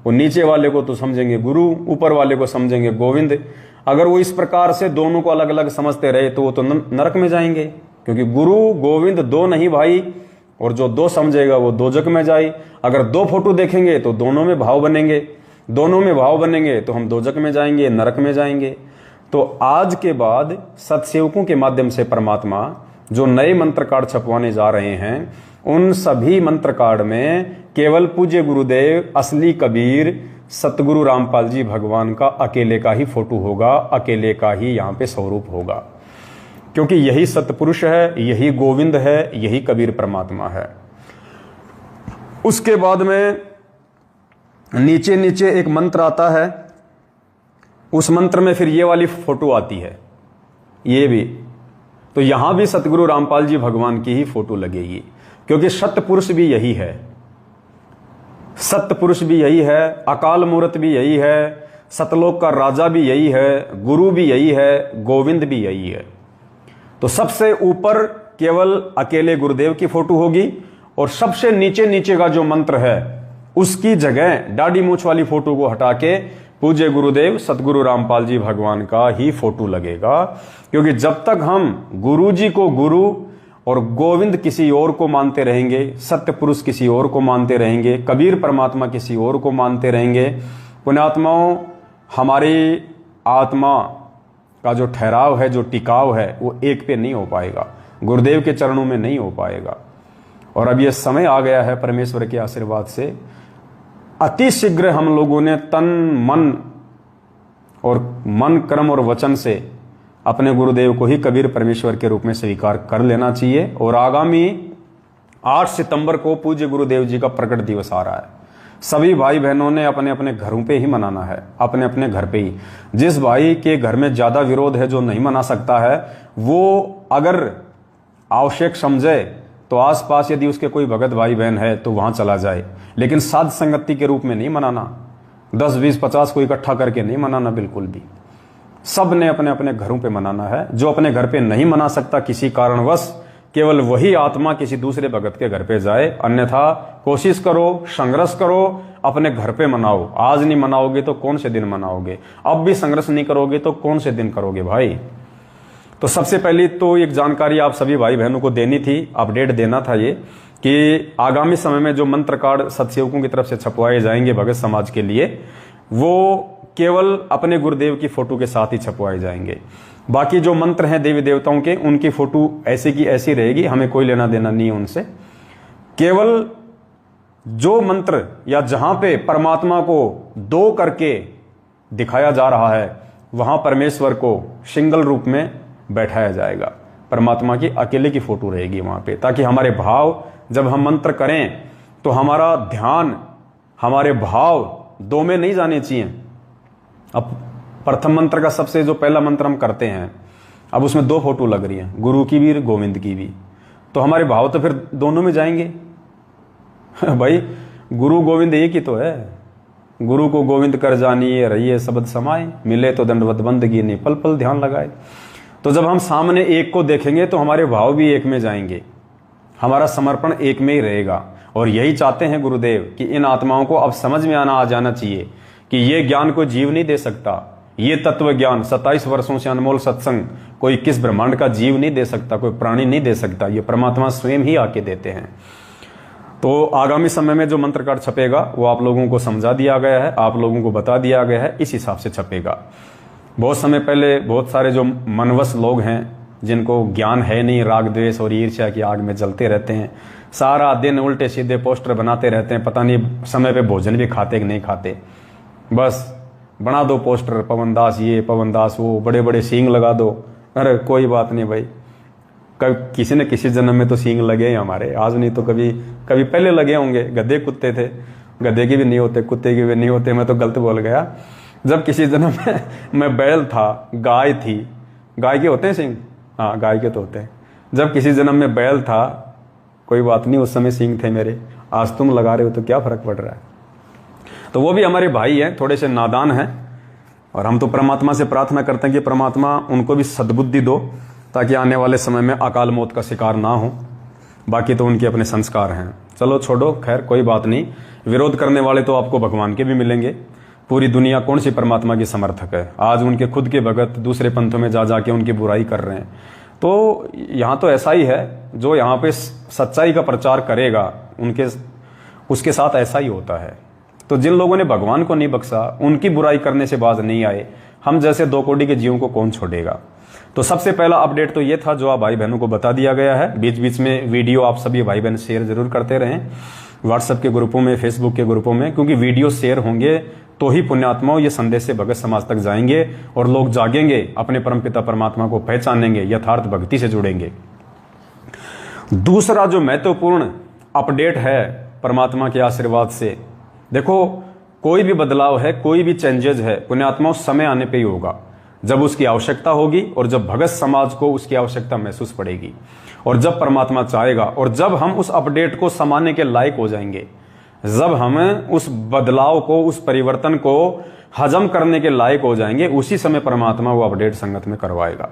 वो नीचे वाले को तो समझेंगे गुरु, ऊपर वाले को समझेंगे गोविंद। अगर वो इस प्रकार से दोनों को अलग अलग समझते रहे तो वो तो नरक में जाएंगे, क्योंकि गुरु गोविंद दो नहीं भाई, और जो दो समझेगा वो दोजक में जाए। अगर दो फोटो देखेंगे तो दोनों में भाव बनेंगे, दोनों में भाव बनेंगे तो हम दोजक में जाएंगे, नरक में जाएंगे। तो आज के बाद सत्सेवकों के माध्यम से परमात्मा जो नए मंत्र कार्ड छपवाने जा रहे हैं, उन सभी मंत्र कार्ड में केवल पूज्य गुरुदेव असली कबीर सतगुरु रामपाल जी भगवान का अकेले का ही फोटो होगा, अकेले का ही यहाँ पे स्वरूप होगा, क्योंकि यही सतपुरुष है, यही गोविंद है, यही कबीर परमात्मा है। उसके बाद में नीचे नीचे एक मंत्र आता है, उस मंत्र में फिर ये वाली फोटो आती है, ये भी। तो यहां भी सतगुरु रामपाल जी भगवान की ही फोटो लगेगी, क्योंकि सतपुरुष भी यही है, सतपुरुष भी यही है, अकाल मूर्त भी यही है, सतलोक का राजा भी यही है, गुरु भी यही है, गोविंद भी यही है। तो सबसे ऊपर केवल अकेले गुरुदेव की फोटो होगी और सबसे नीचे नीचे का जो मंत्र है उसकी जगह दाढ़ी मूछ वाली फोटो को हटा के पूज्य गुरुदेव सतगुरु रामपाल जी भगवान का ही फोटो लगेगा। क्योंकि जब तक हम गुरु जी को गुरु और गोविंद किसी और को मानते रहेंगे, सत्य पुरुष किसी और को मानते रहेंगे, कबीर परमात्मा किसी और को मानते रहेंगे, पुण्यात्माओं हमारी आत्मा का जो ठहराव है, जो टिकाव है, वो एक पे नहीं हो पाएगा, गुरुदेव के चरणों में नहीं हो पाएगा। और अब ये समय आ गया है परमेश्वर के आशीर्वाद से, अति शीघ्र हम लोगों ने तन मन कर्म और वचन से अपने गुरुदेव को ही कबीर परमेश्वर के रूप में स्वीकार कर लेना चाहिए। और आगामी 8 सितंबर को पूज्य गुरुदेव जी का प्रकट दिवस आ रहा है। सभी भाई बहनों ने अपने अपने घरों पे ही मनाना है, अपने अपने घर पे ही। जिस भाई के घर में ज्यादा विरोध है, जो नहीं मना सकता है, वो अगर आवश्यक समझे तो आसपास यदि उसके कोई भगत भाई बहन है तो वहां चला जाए, लेकिन साध संगति के रूप में नहीं मनाना, 10, 20, 50 को इकट्ठा करके नहीं मनाना बिल्कुल भी। सब ने अपने अपने घरों पे मनाना है। जो अपने घर पे नहीं मना सकता किसी कारणवश, केवल वही आत्मा किसी दूसरे भगत के घर पे जाए, अन्यथा कोशिश करो, संघर्ष करो, अपने घर पे मनाओ। आज नहीं मनाओगे तो कौन से दिन मनाओगे? अब भी संघर्ष नहीं करोगे तो कौन से दिन करोगे भाई? तो सबसे पहली तो एक जानकारी आप सभी भाई बहनों को देनी थी, अपडेट देना था ये कि आगामी समय में जो मंत्र कार्ड सत्सेवकों की तरफ से छपवाए जाएंगे भगत समाज के लिए, वो केवल अपने गुरुदेव की फोटो के साथ ही छपवाए जाएंगे। बाकी जो मंत्र हैं देवी देवताओं के, उनकी फोटो ऐसी की ऐसी रहेगी, हमें कोई लेना देना नहीं है उनसे। केवल जो मंत्र या जहां पे परमात्मा को दो करके दिखाया जा रहा है, वहां परमेश्वर को सिंगल रूप में बैठाया जाएगा। परमात्मा की अकेले की फोटो रहेगी वहां पे, ताकि हमारे भाव जब हम मंत्र करें तो हमारा ध्यान, हमारे भाव दो में नहीं जाने चाहिए। अब प्रथम मंत्र का सबसे जो पहला मंत्र हम करते हैं, अब उसमें दो फोटो लग रही हैं, गुरु की भी गोविंद की भी, तो हमारे भाव तो फिर दोनों में जाएंगे। भाई गुरु गोविंद एक ही तो है। गुरु को गोविंद कर जानिए, रहिए शब्द समाए, मिले तो दंडवत बंदगी नहीं, पल पल ध्यान लगाए। तो जब हम सामने एक को देखेंगे तो हमारे भाव भी एक में जाएंगे, हमारा समर्पण एक में ही रहेगा। और यही चाहते हैं गुरुदेव कि इन आत्माओं को अब समझ में आ जाना चाहिए कि ये ज्ञान कोई जीव नहीं दे सकता। ये तत्व ज्ञान 27 वर्षों से अनमोल सत्संग कोई किस ब्रह्मांड का जीव नहीं दे सकता, कोई प्राणी नहीं दे सकता, ये परमात्मा स्वयं ही आके देते हैं। तो आगामी समय में जो मंत्र कार्ड छपेगा वो आप लोगों को समझा दिया गया है, आप लोगों को बता दिया गया है, इस हिसाब से छपेगा। बहुत समय पहले बहुत सारे जो मनवश लोग हैं, जिनको ज्ञान है नहीं, राग द्वेष और ईर्ष्या की आग में जलते रहते हैं, सारा दिन उल्टे सीधे पोस्टर बनाते रहते हैं, पता नहीं समय पे भोजन भी खाते कि नहीं खाते। बस बना दो पोस्टर, पवन दास ये, पवन दास वो, बड़े बड़े सींग लगा दो। अरे कोई बात नहीं भाई, कभी किसी न किसी जन्म में तो सींग लगे हैं हमारे, आज नहीं तो कभी कभी पहले लगे होंगे। गधे कुत्ते थे, गधे की भी नहीं होते, कुत्ते की भी नहीं होते, मैं तो गलत बोल गया। जब किसी जन्म में मैं बैल था, गाय थी, गाय के होते हैं सींग, हाँ गाय के तो होते हैं। जब किसी जन्म में बैल था, कोई बात नहीं, उस समय सींग थे मेरे, आज तुम लगा रहे हो तो क्या फर्क पड़ रहा है। तो वो भी हमारे भाई हैं, थोड़े से नादान हैं, और हम तो परमात्मा से प्रार्थना करते हैं कि परमात्मा उनको भी सद्बुद्धि दो, ताकि आने वाले समय में अकाल मौत का शिकार ना हो। बाकी तो उनके अपने संस्कार हैं। चलो छोड़ो, खैर कोई बात नहीं। विरोध करने वाले तो आपको भगवान के भी मिलेंगे। पूरी दुनिया कौन सी परमात्मा की समर्थक है। आज उनके खुद के भगत दूसरे पंथों में जा जाके उनकी बुराई कर रहे हैं। तो यहाँ तो ऐसा ही है, जो यहाँ पे सच्चाई का प्रचार करेगा उसके साथ ऐसा ही होता है। तो जिन लोगों ने भगवान को नहीं बख्शा, उनकी बुराई करने से बाज नहीं आए, हम जैसे दो कोड़ी के जीवों को कौन छोड़ेगा। तो सबसे पहला अपडेट तो ये था जो आप भाई बहनों को बता दिया गया है। बीच बीच में वीडियो आप सभी भाई बहन शेयर जरूर करते रहें, व्हाट्सएप के ग्रुपों में, फेसबुक के ग्रुपों में, क्योंकि वीडियो शेयर होंगे तो ही पुण्यात्माओं ये संदेश से भगत समाज तक जाएंगे और लोग जागेंगे, अपने परमपिता परमात्मा को पहचानेंगे, यथार्थ भक्ति से जुड़ेंगे। दूसरा जो महत्वपूर्ण अपडेट है परमात्मा के आशीर्वाद से, देखो कोई भी बदलाव है, कोई भी चेंजेस है, पुण्यात्माओं समय आने पे ही होगा, जब उसकी आवश्यकता होगी और जब भगत समाज को उसकी आवश्यकता महसूस पड़ेगी, और जब परमात्मा चाहेगा, और जब हम उस अपडेट को समाने के लायक हो जाएंगे, जब हम उस बदलाव को, उस परिवर्तन को हजम करने के लायक हो जाएंगे, उसी समय परमात्मा वो अपडेट संगत में करवाएगा।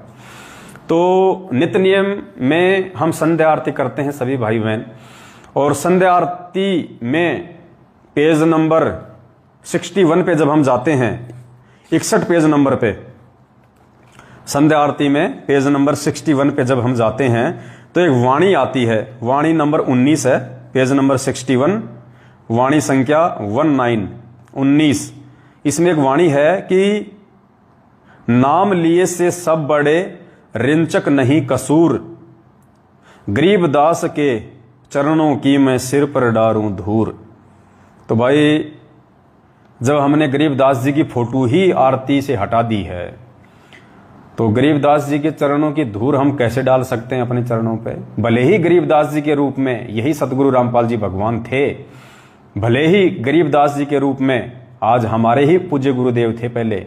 तो नित्य नियम में हम संध्या आरती करते हैं सभी भाई बहन, और संध्या आरती में पेज नंबर 61 पे जब हम जाते हैं, 61 पेज नंबर पे, संध्या आरती में पेज नंबर 61 पे जब हम जाते हैं तो एक वाणी आती है, वाणी नंबर 19 है, पेज नंबर 61, वाणी संख्या 19। इसमें एक वाणी है कि नाम लिए से सब बड़े, रिंचक नहीं कसूर, गरीबदास के चरणों की मैं सिर पर डारूं धूर। तो भाई जब हमने गरीबदास जी की फोटो ही आरती से हटा दी है, तो गरीबदास जी के चरणों की धूल हम कैसे डाल सकते हैं अपने चरणों पे। भले ही गरीबदास जी के रूप में यही सतगुरु रामपाल जी भगवान थे, भले ही गरीबदास जी के रूप में आज हमारे ही पूज्य गुरुदेव थे पहले,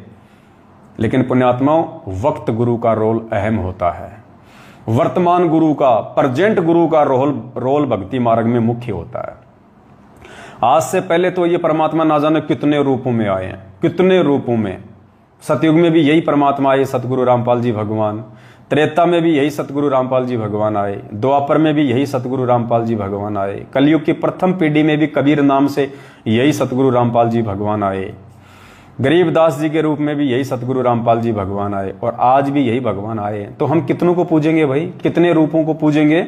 लेकिन पुण्यात्माओं वक्त गुरु का रोल अहम होता है। वर्तमान गुरु का, प्रेजेंट गुरु का रोल भक्ति मार्ग में मुख्य होता है। आज से पहले तो ये परमात्मा ना जाने कितने रूपों में आए हैं, कितने रूपों में। सतयुग में भी यही परमात्मा आए, सतगुरु रामपाल जी भगवान। त्रेता में भी यही सतगुरु रामपाल जी भगवान आए। द्वापर में भी यही सतगुरु रामपाल जी भगवान आए। कलयुग की प्रथम पीढ़ी में भी कबीर नाम से यही सतगुरु रामपाल जी भगवान आए। गरीबदास जी के रूप में भी यही सतगुरु रामपाल जी भगवान आए और आज भी यही भगवान आए हैं। तो हम कितनों को पूजेंगे भाई, कितने रूपों को पूजेंगे?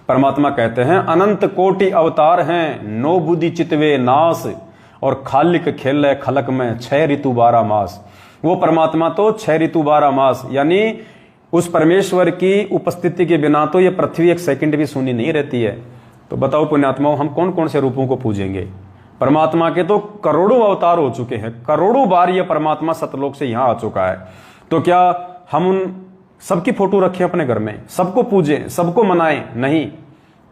परमात्मा कहते हैं अनंत कोटि अवतार हैं, नो बुद्धि चितवे नास, और खालिक खेल खलक में 6 ऋतु 12 मास। वो परमात्मा तो 6 ऋतु 12 मास, यानी उस परमेश्वर की उपस्थिति के बिना तो ये पृथ्वी एक सेकंड भी सुनी नहीं रहती है। तो बताओ पुण्यात्माओं, हम कौन कौन से रूपों को पूजेंगे? परमात्मा के तो करोड़ों अवतार हो चुके हैं, करोड़ों बार ये परमात्मा सतलोक से यहां आ चुका है। तो क्या हम उन सबकी फोटो रखें अपने घर में, सबको पूजें, सबको मनाएं? नहीं,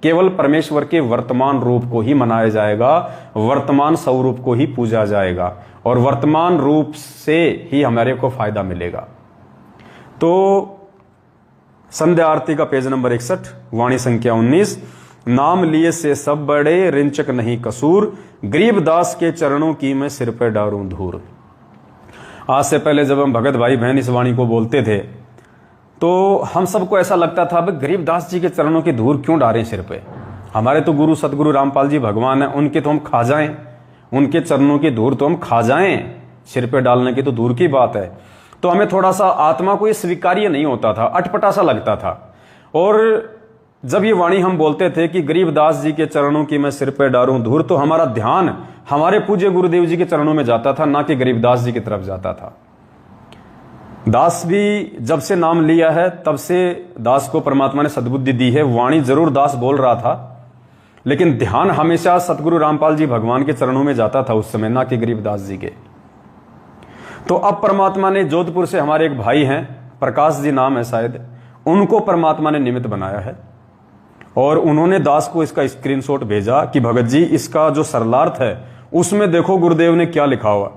केवल परमेश्वर के वर्तमान रूप को ही मनाया जाएगा, वर्तमान स्वरूप को ही पूजा जाएगा और वर्तमान रूप से ही हमारे को फायदा मिलेगा। तो संध्या आरती का पेज नंबर 61, वाणी संख्या 19। नाम लिए से सब बड़े, रिंचक नहीं कसूर, गरीबदास के चरणों की मैं सिर पे डारूं धूर। आज से पहले जब हम भगत भाई बहन इस वाणी को बोलते थे तो हम सबको ऐसा लगता था भाई गरीबदास जी के चरणों की धूल क्यों डालें सिर पे? हमारे तो गुरु सतगुरु रामपाल जी भगवान है, उनके तो हम खा जाएं, उनके चरणों की धूल तो हम खा जाएं, सिर पे डालने की तो दूर की बात है। तो हमें थोड़ा सा आत्मा को ये स्वीकार्य नहीं होता था, अटपटा सा लगता था। और जब ये वाणी हम बोलते थे कि गरीबदास जी के चरणों की मैं सिर पे डारूं धूल, तो हमारा ध्यान हमारे पूज्य गुरुदेव जी के चरणों में जाता था, ना कि गरीबदास जी की तरफ जाता था। दास भी जब से नाम लिया है तब से दास को परमात्मा ने सद्बुद्धि दी है। वाणी जरूर दास बोल रहा था, लेकिन ध्यान हमेशा सतगुरु रामपाल जी भगवान के चरणों में जाता था उस समय, ना कि गरीबदास जी के। तो अब परमात्मा ने जोधपुर से हमारे एक भाई हैं, प्रकाश जी नाम है शायद, उनको परमात्मा ने निमित्त बनाया है और उन्होंने दास को इसका स्क्रीनशॉट भेजा कि भगत जी इसका जो सरलार्थ है उसमें देखो गुरुदेव ने क्या लिखा हुआ।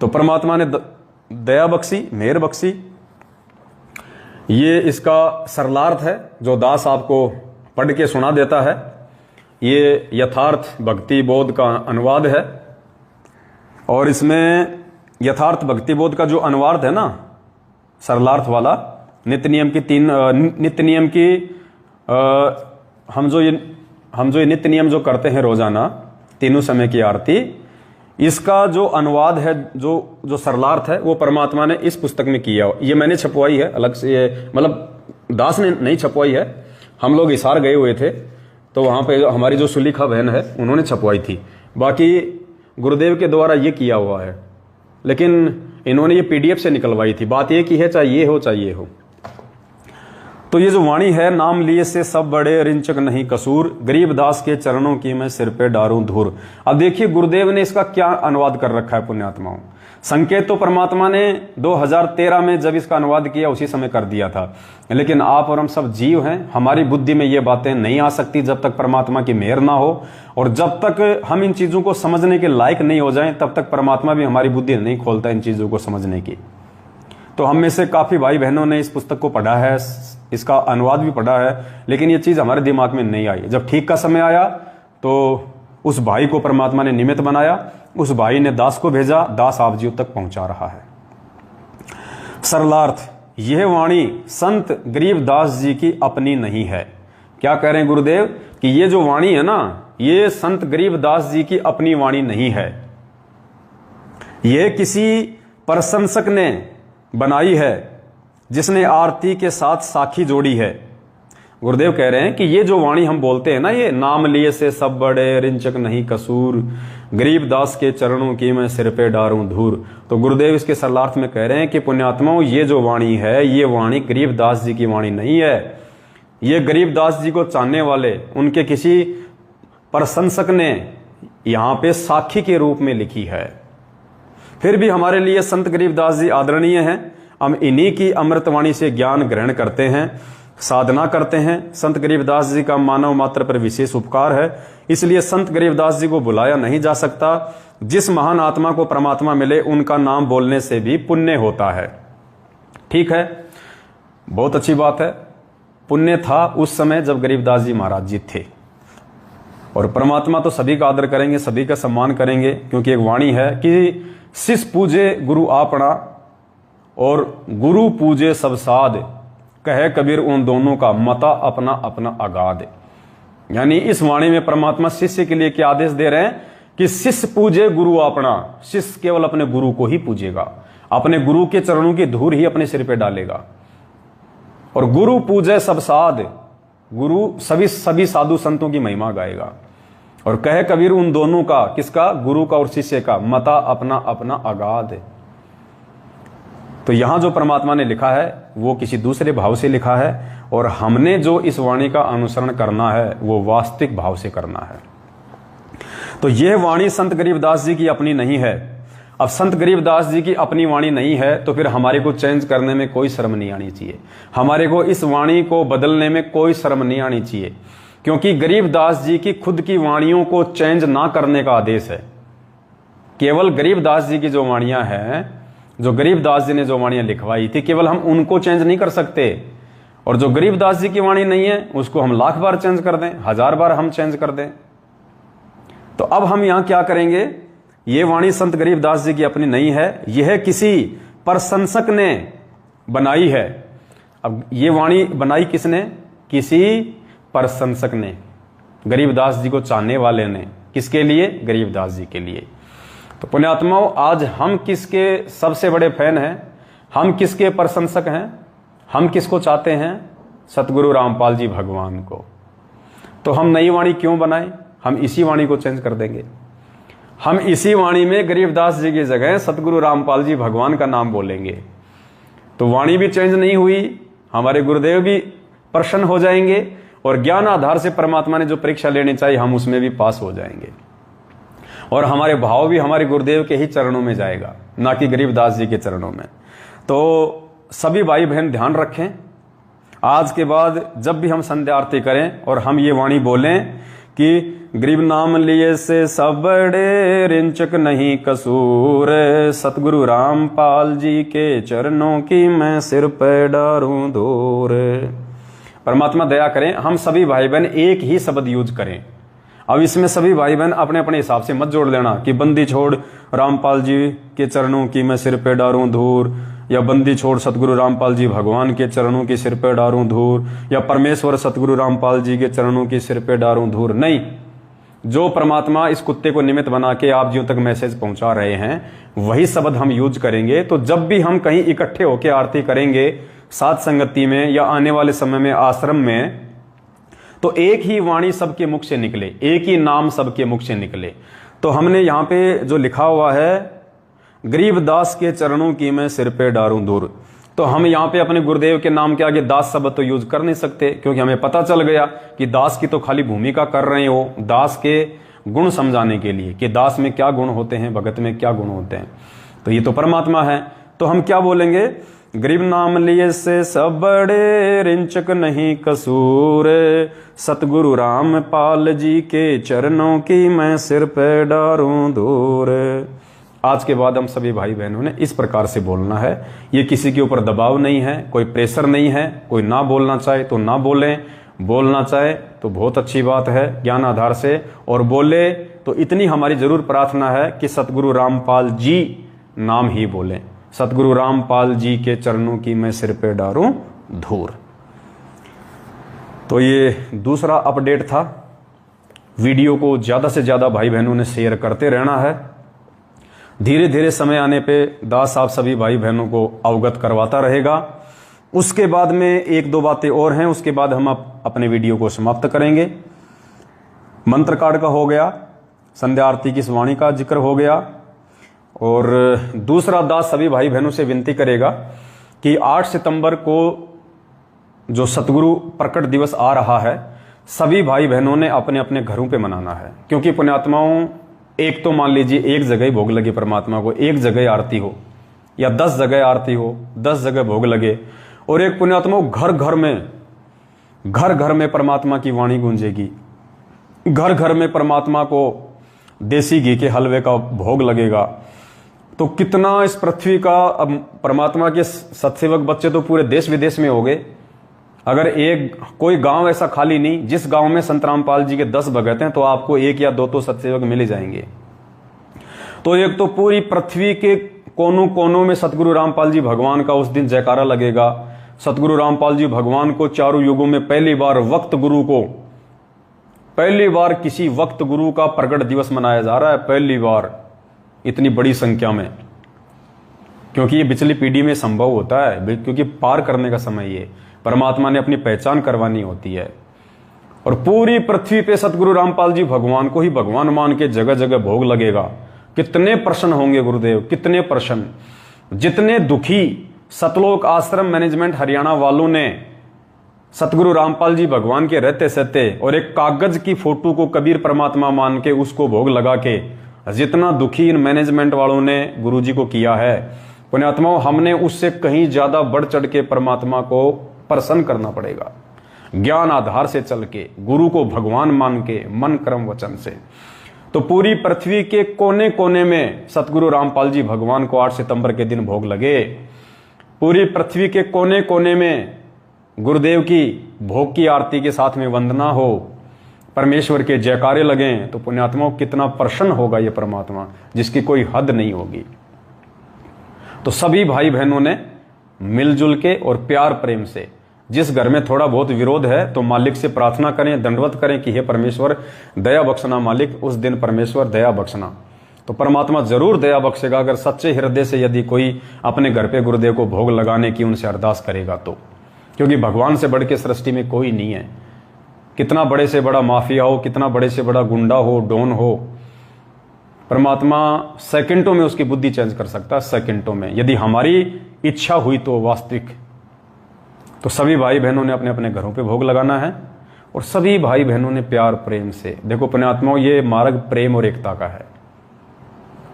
तो परमात्मा ने दया बख्शी, मेहर बख्शी। ये इसका सरलार्थ है जो दास आपको पढ़ के सुना देता है। ये यथार्थ भक्ति बोध का अनुवाद है और इसमें यथार्थ भक्ति बोध का जो अनुवाद है ना, सरलार्थ वाला, नित्य नियम की हम जो ये नित्य नियम जो करते हैं रोजाना, तीनों समय की आरती, इसका जो अनुवाद है, जो सरलार्थ है, वो परमात्मा ने इस पुस्तक में किया। ये मैंने छपवाई है अलग से, ये मतलब दास ने नहीं छपवाई है, हम लोग हिसार गए हुए थे तो वहां पे हमारी जो सुलीखा बहन है उन्होंने छपवाई थी। बाकी गुरुदेव के द्वारा ये किया हुआ है, लेकिन इन्होंने ये PDF से निकलवाई थी। बात ये की है चाहे ये हो चाहे ये हो। तो ये जो वाणी है, नाम लिए से सब बड़े, रिंचक नहीं कसूर, गरीबदास के चरणों की मैं सिर पे डारूं धूर। अब देखिए गुरुदेव ने इसका क्या अनुवाद कर रखा है पुण्यात्माओं। संकेत तो परमात्मा ने 2013 में जब इसका अनुवाद किया उसी समय कर दिया था, लेकिन आप और हम सब जीव हैं, हमारी बुद्धि में ये बातें नहीं आ सकती जब तक परमात्मा की मेहर ना हो, और जब तक हम इन चीजों को समझने के लायक नहीं हो जाएं तब तक परमात्मा भी हमारी बुद्धि नहीं खोलता इन चीजों को समझने की। तो हम में से काफी भाई बहनों ने इस पुस्तक को पढ़ा है, इसका अनुवाद भी पढ़ा है, लेकिन ये चीज हमारे दिमाग में नहीं आई। जब ठीक का समय आया तो उस भाई को परमात्मा ने निमित्त बनाया, उस भाई ने दास को भेजा, दास आप जीव तक पहुंचा रहा है। सरलार्थ, यह वाणी संत गरीबदास जी की अपनी नहीं है। क्या कह रहे हैं गुरुदेव कि ये जो वाणी है ना, ये संत गरीबदास जी की अपनी वाणी नहीं है, ये किसी प्रशंसक ने बनाई है जिसने आरती के साथ साखी जोड़ी है। गुरुदेव कह रहे हैं कि ये जो वाणी हम बोलते हैं ना, ये नाम लिए से सब बड़े, रिंचक नहीं कसूर, गरीबदास के चरणों की मैं सिर पे डारूं धूर। तो गुरुदेव इसके सरलार्थ में कह रहे हैं कि पुण्यात्माओं, ये जो वाणी है, ये वाणी गरीबदास जी की वाणी नहीं है। ये गरीबदास जी को चाहने वाले उनके किसी प्रशंसक ने यहां पे साखी के रूप में लिखी है। फिर भी हमारे लिए संत गरीबदास जी आदरणीय हैं। हम इन्हीं की अमृतवाणी से ज्ञान ग्रहण करते हैं, साधना करते हैं। संत गरीबदास जी का मानव मात्र पर विशेष उपकार है, इसलिए संत गरीबदास जी को बुलाया नहीं जा सकता। जिस महान आत्मा को परमात्मा मिले उनका नाम बोलने से भी पुण्य होता है। ठीक है, बहुत अच्छी बात है। पुण्य था उस समय जब गरीबदास जी महाराज जी थे, और परमात्मा तो सभी का आदर करेंगे, सभी का सम्मान करेंगे, क्योंकि एक वाणी है कि शिष्य पूजे गुरु आपना और गुरु पूजे सब साध, कहे कबीर उन दोनों का मता अपना अपना अगाध। यानी इस वाणी में परमात्मा शिष्य के लिए क्या आदेश दे रहे हैं कि शिष्य पूजे गुरु अपना, शिष्य केवल अपने गुरु को ही पूजेगा, अपने गुरु के चरणों की धूल ही अपने सिर पे डालेगा। और गुरु पूजे सब साध, गुरु सभी साधु संतों की महिमा गाएगा। और कहे कबीर उन दोनों का, किसका? गुरु का और शिष्य का, मता अपना अपना अगाध है। तो यहां जो परमात्मा ने लिखा है वो किसी दूसरे भाव से लिखा है, और हमने जो इस वाणी का अनुसरण करना है वो वास्तविक भाव से करना है। तो यह वाणी संत गरीबदास जी की अपनी नहीं है। अब संत गरीबदास जी की अपनी वाणी नहीं है तो फिर हमारे को चेंज करने में कोई शर्म नहीं आनी चाहिए, हमारे को इस वाणी को बदलने में कोई शर्म नहीं आनी चाहिए, क्योंकि गरीबदास जी की खुद की वाणियों को चेंज ना करने का आदेश है। केवल गरीबदास जी की जो वाणियां हैं, जो गरीबदास जी ने जो वाणियां लिखवाई थी, केवल हम उनको चेंज नहीं कर सकते, और जो गरीबदास जी की वाणी नहीं है उसको हम लाख बार चेंज कर दें, 1000 बार हम चेंज कर दें। तो अब हम यहां क्या करेंगे? ये वाणी संत गरीबदास जी की अपनी नहीं है, यह किसी प्रशंसक ने बनाई है। अब ये वाणी बनाई किसने? किसी प्रशंसक ने, गरीबदास जी को चाहने वाले ने। किसके लिए? गरीबदास जी के लिए। तो पुण्यात्माओं, आज हम किसके सबसे बड़े फैन हैं? हम किसके प्रशंसक हैं? हम किसको चाहते हैं? सतगुरु रामपाल जी भगवान को। तो हम नई वाणी क्यों बनाएं? हम इसी वाणी को चेंज कर देंगे। हम इसी वाणी में गरीबदास जी की जगह सतगुरु रामपाल जी भगवान का नाम बोलेंगे। तो वाणी भी चेंज नहीं हुई, हमारे गुरुदेव भी प्रसन्न हो जाएंगे, और ज्ञान आधार से परमात्मा ने जो परीक्षा लेनी चाहिए हम उसमें भी पास हो जाएंगे, और हमारे भाव भी हमारे गुरुदेव के ही चरणों में जाएगा, ना कि गरीबदास जी के चरणों में। तो सभी भाई बहन ध्यान रखें, आज के बाद जब भी हम संध्या आरती करें और हम ये वाणी बोलें कि गरीब नाम लिए से सब बड़े, रिंचक नहीं कसूर, सतगुरु रामपाल जी के चरणों की मैं सिर पे डारूं धूर। परमात्मा दया करें, हम सभी भाई बहन एक ही शब्द यूज करें। अब इसमें सभी भाई बहन अपने अपने हिसाब से मत जोड़ लेना कि बंदी छोड़ रामपाल जी के चरणों की मैं सिर पे डारूं धूर, या बंदी छोड़ सतगुरु रामपाल जी भगवान के चरणों की सिर पे डारूं धूर, या परमेश्वर सतगुरु रामपाल जी के चरणों की सिर पे डारूं धूर। नहीं, जो परमात्मा इस कुत्ते को निमित्त बना के आप जियों तक मैसेज पहुंचा रहे हैं वही शब्द हम यूज करेंगे। तो जब भी हम कहीं इकट्ठे होकर आरती करेंगे, साथ संगति में या आने वाले समय में आश्रम में, तो एक ही वाणी सबके मुख से निकले, एक ही नाम सबके मुख से निकले। तो हमने यहां पे जो लिखा हुआ है, गरीबदास के चरणों की मैं सिर पे डारूं धूर, तो हम यहां पे अपने गुरुदेव के नाम के आगे दास शब्द तो यूज कर नहीं सकते, क्योंकि हमें पता चल गया कि दास की तो खाली भूमिका कर रहे हो, दास के गुण समझाने के लिए कि दास में क्या गुण होते हैं, भगत में क्या गुण होते हैं। तो ये तो परमात्मा है। तो हम क्या बोलेंगे? गरीब नाम लिए से सब बड़े, रिंचक नहीं कसूर, सतगुरु रामपाल जी के चरणों की मैं सिर पे डारूं धूर। आज के बाद हम सभी भाई बहनों ने इस प्रकार से बोलना है। ये किसी के ऊपर दबाव नहीं है, कोई प्रेशर नहीं है, कोई ना बोलना चाहे तो ना बोलें, बोलना चाहे तो बहुत अच्छी बात है ज्ञान आधार से, और बोले तो इतनी हमारी जरूर प्रार्थना है कि सतगुरु रामपाल जी नाम ही बोलें, सतगुरु रामपाल जी के चरणों की मैं सिर पे डारूं धूर। तो ये दूसरा अपडेट था। वीडियो को ज्यादा से ज्यादा भाई बहनों ने शेयर करते रहना है। धीरे धीरे समय आने पे दास आप सभी भाई बहनों को अवगत करवाता रहेगा। उसके बाद में एक दो बातें और हैं, उसके बाद हम अपने वीडियो को समाप्त करेंगे। मंत्र कार्ड का हो गया, संध्या आरती की वाणी का जिक्र हो गया, और दूसरा दास सभी भाई बहनों से विनती करेगा कि 8 सितंबर को जो सतगुरु प्रकट दिवस आ रहा है, सभी भाई बहनों ने अपने अपने घरों पे मनाना है। क्योंकि पुण्यात्माओं, एक तो मान लीजिए एक जगह ही भोग लगे परमात्मा को, एक जगह आरती हो या 10 जगह आरती हो, 10 जगह भोग लगे, और एक पुण्यात्मा घर घर में परमात्मा की वाणी गूंजेगी, घर घर में परमात्मा को देसी घी के हलवे का भोग लगेगा। तो कितना इस पृथ्वी का, अब परमात्मा के सत्सेवक बच्चे तो पूरे देश विदेश में हो गए। अगर एक कोई गांव ऐसा खाली नहीं जिस गांव में संत रामपाल जी के 10 भगत हैं, तो आपको 1 या 2 तो सत्सेवक मिल ही जाएंगे। तो एक तो पूरी पृथ्वी के कोनों कोनों में सतगुरु रामपाल जी भगवान का उस दिन जयकारा लगेगा। सतगुरु रामपाल जी भगवान को चारों युगों में पहली बार वक्त गुरु को पहली बार किसी वक्त गुरु का प्रगट दिवस मनाया जा रहा है, पहली बार इतनी बड़ी संख्या में, क्योंकि ये पिछली पीढ़ी में संभव होता है, क्योंकि पार करने का समय ये परमात्मा ने अपनी पहचान करवानी होती है। और पूरी पृथ्वी पे सतगुरु रामपाल जी भगवान को ही भगवान मान के जगह जगह भोग लगेगा। कितने प्रसन्न होंगे गुरुदेव, कितने प्रसन्न। जितने दुखी सतलोक आश्रम मैनेजमेंट हरियाणा वालों ने सतगुरु रामपाल जी भगवान के रहते सहते और एक कागज की फोटो को कबीर परमात्मा मान के उसको भोग लगा के, जितना दुखी इन मैनेजमेंट वालों ने गुरु जी को किया है, पुण्यात्माओं, हमने उससे कहीं ज्यादा बढ़ चढ़ के परमात्मा को प्रसन्न करना पड़ेगा। ज्ञान आधार से चल के, गुरु को भगवान मान के, मन कर्म वचन से। तो पूरी पृथ्वी के कोने कोने में सतगुरु रामपाल जी भगवान को 8 सितंबर के दिन भोग लगे। पूरी पृथ्वी के कोने कोने में गुरुदेव की भोग की आरती के साथ में वंदना हो, परमेश्वर के जयकारे लगें, तो पुण्यात्माओं कितना प्रसन्न होगा ये परमात्मा, जिसकी कोई हद नहीं होगी। तो सभी भाई बहनों ने मिलजुल के और प्यार प्रेम से, जिस घर में थोड़ा बहुत विरोध है तो मालिक से प्रार्थना करें, दंडवत करें कि हे परमेश्वर दया बख्शना मालिक, उस दिन परमेश्वर दया बख्शना। तो परमात्मा जरूर दया बख्शेगा अगर सच्चे हृदय से यदि कोई अपने घर पे गुरुदेव को भोग लगाने की उनसे अरदास करेगा तो, क्योंकि भगवान से बढ़ के सृष्टि में कोई नहीं है। कितना बड़े से बड़ा माफिया हो, कितना बड़े से बड़ा गुंडा हो, डॉन हो, परमात्मा सेकंडों में उसकी बुद्धि चेंज कर सकता है, सेकंडों में, यदि हमारी इच्छा हुई तो वास्तविक। तो सभी भाई बहनों ने अपने अपने घरों पे भोग लगाना है और सभी भाई बहनों ने प्यार प्रेम से, देखो पुण्यात्माओं, ये मार्ग प्रेम और एकता का है।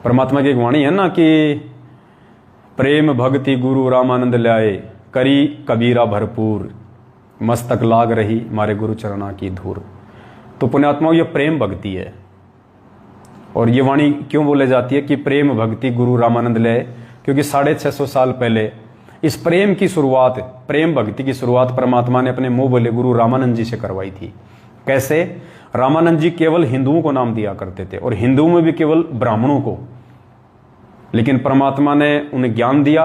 परमात्मा की एक वाणी है ना कि प्रेम भक्ति गुरु रामानंद ल्याए, करी कबीरा भरपूर, मस्तक लाग रही मारे गुरु चरणा की धूर। तो पुण्यात्माओं, ये प्रेम भक्ति है। और ये वाणी क्यों बोले जाती है कि प्रेम भक्ति गुरु रामानंद ल्याए, क्योंकि 650 साल पहले इस प्रेम की शुरुआत, प्रेम भक्ति की शुरुआत परमात्मा ने अपने मुंह बोले गुरु रामानंद जी से करवाई थी। कैसे? रामानंद जी केवल हिंदुओं को नाम दिया करते थे और हिंदुओं में भी केवल ब्राह्मणों को, लेकिन परमात्मा ने उन्हें ज्ञान दिया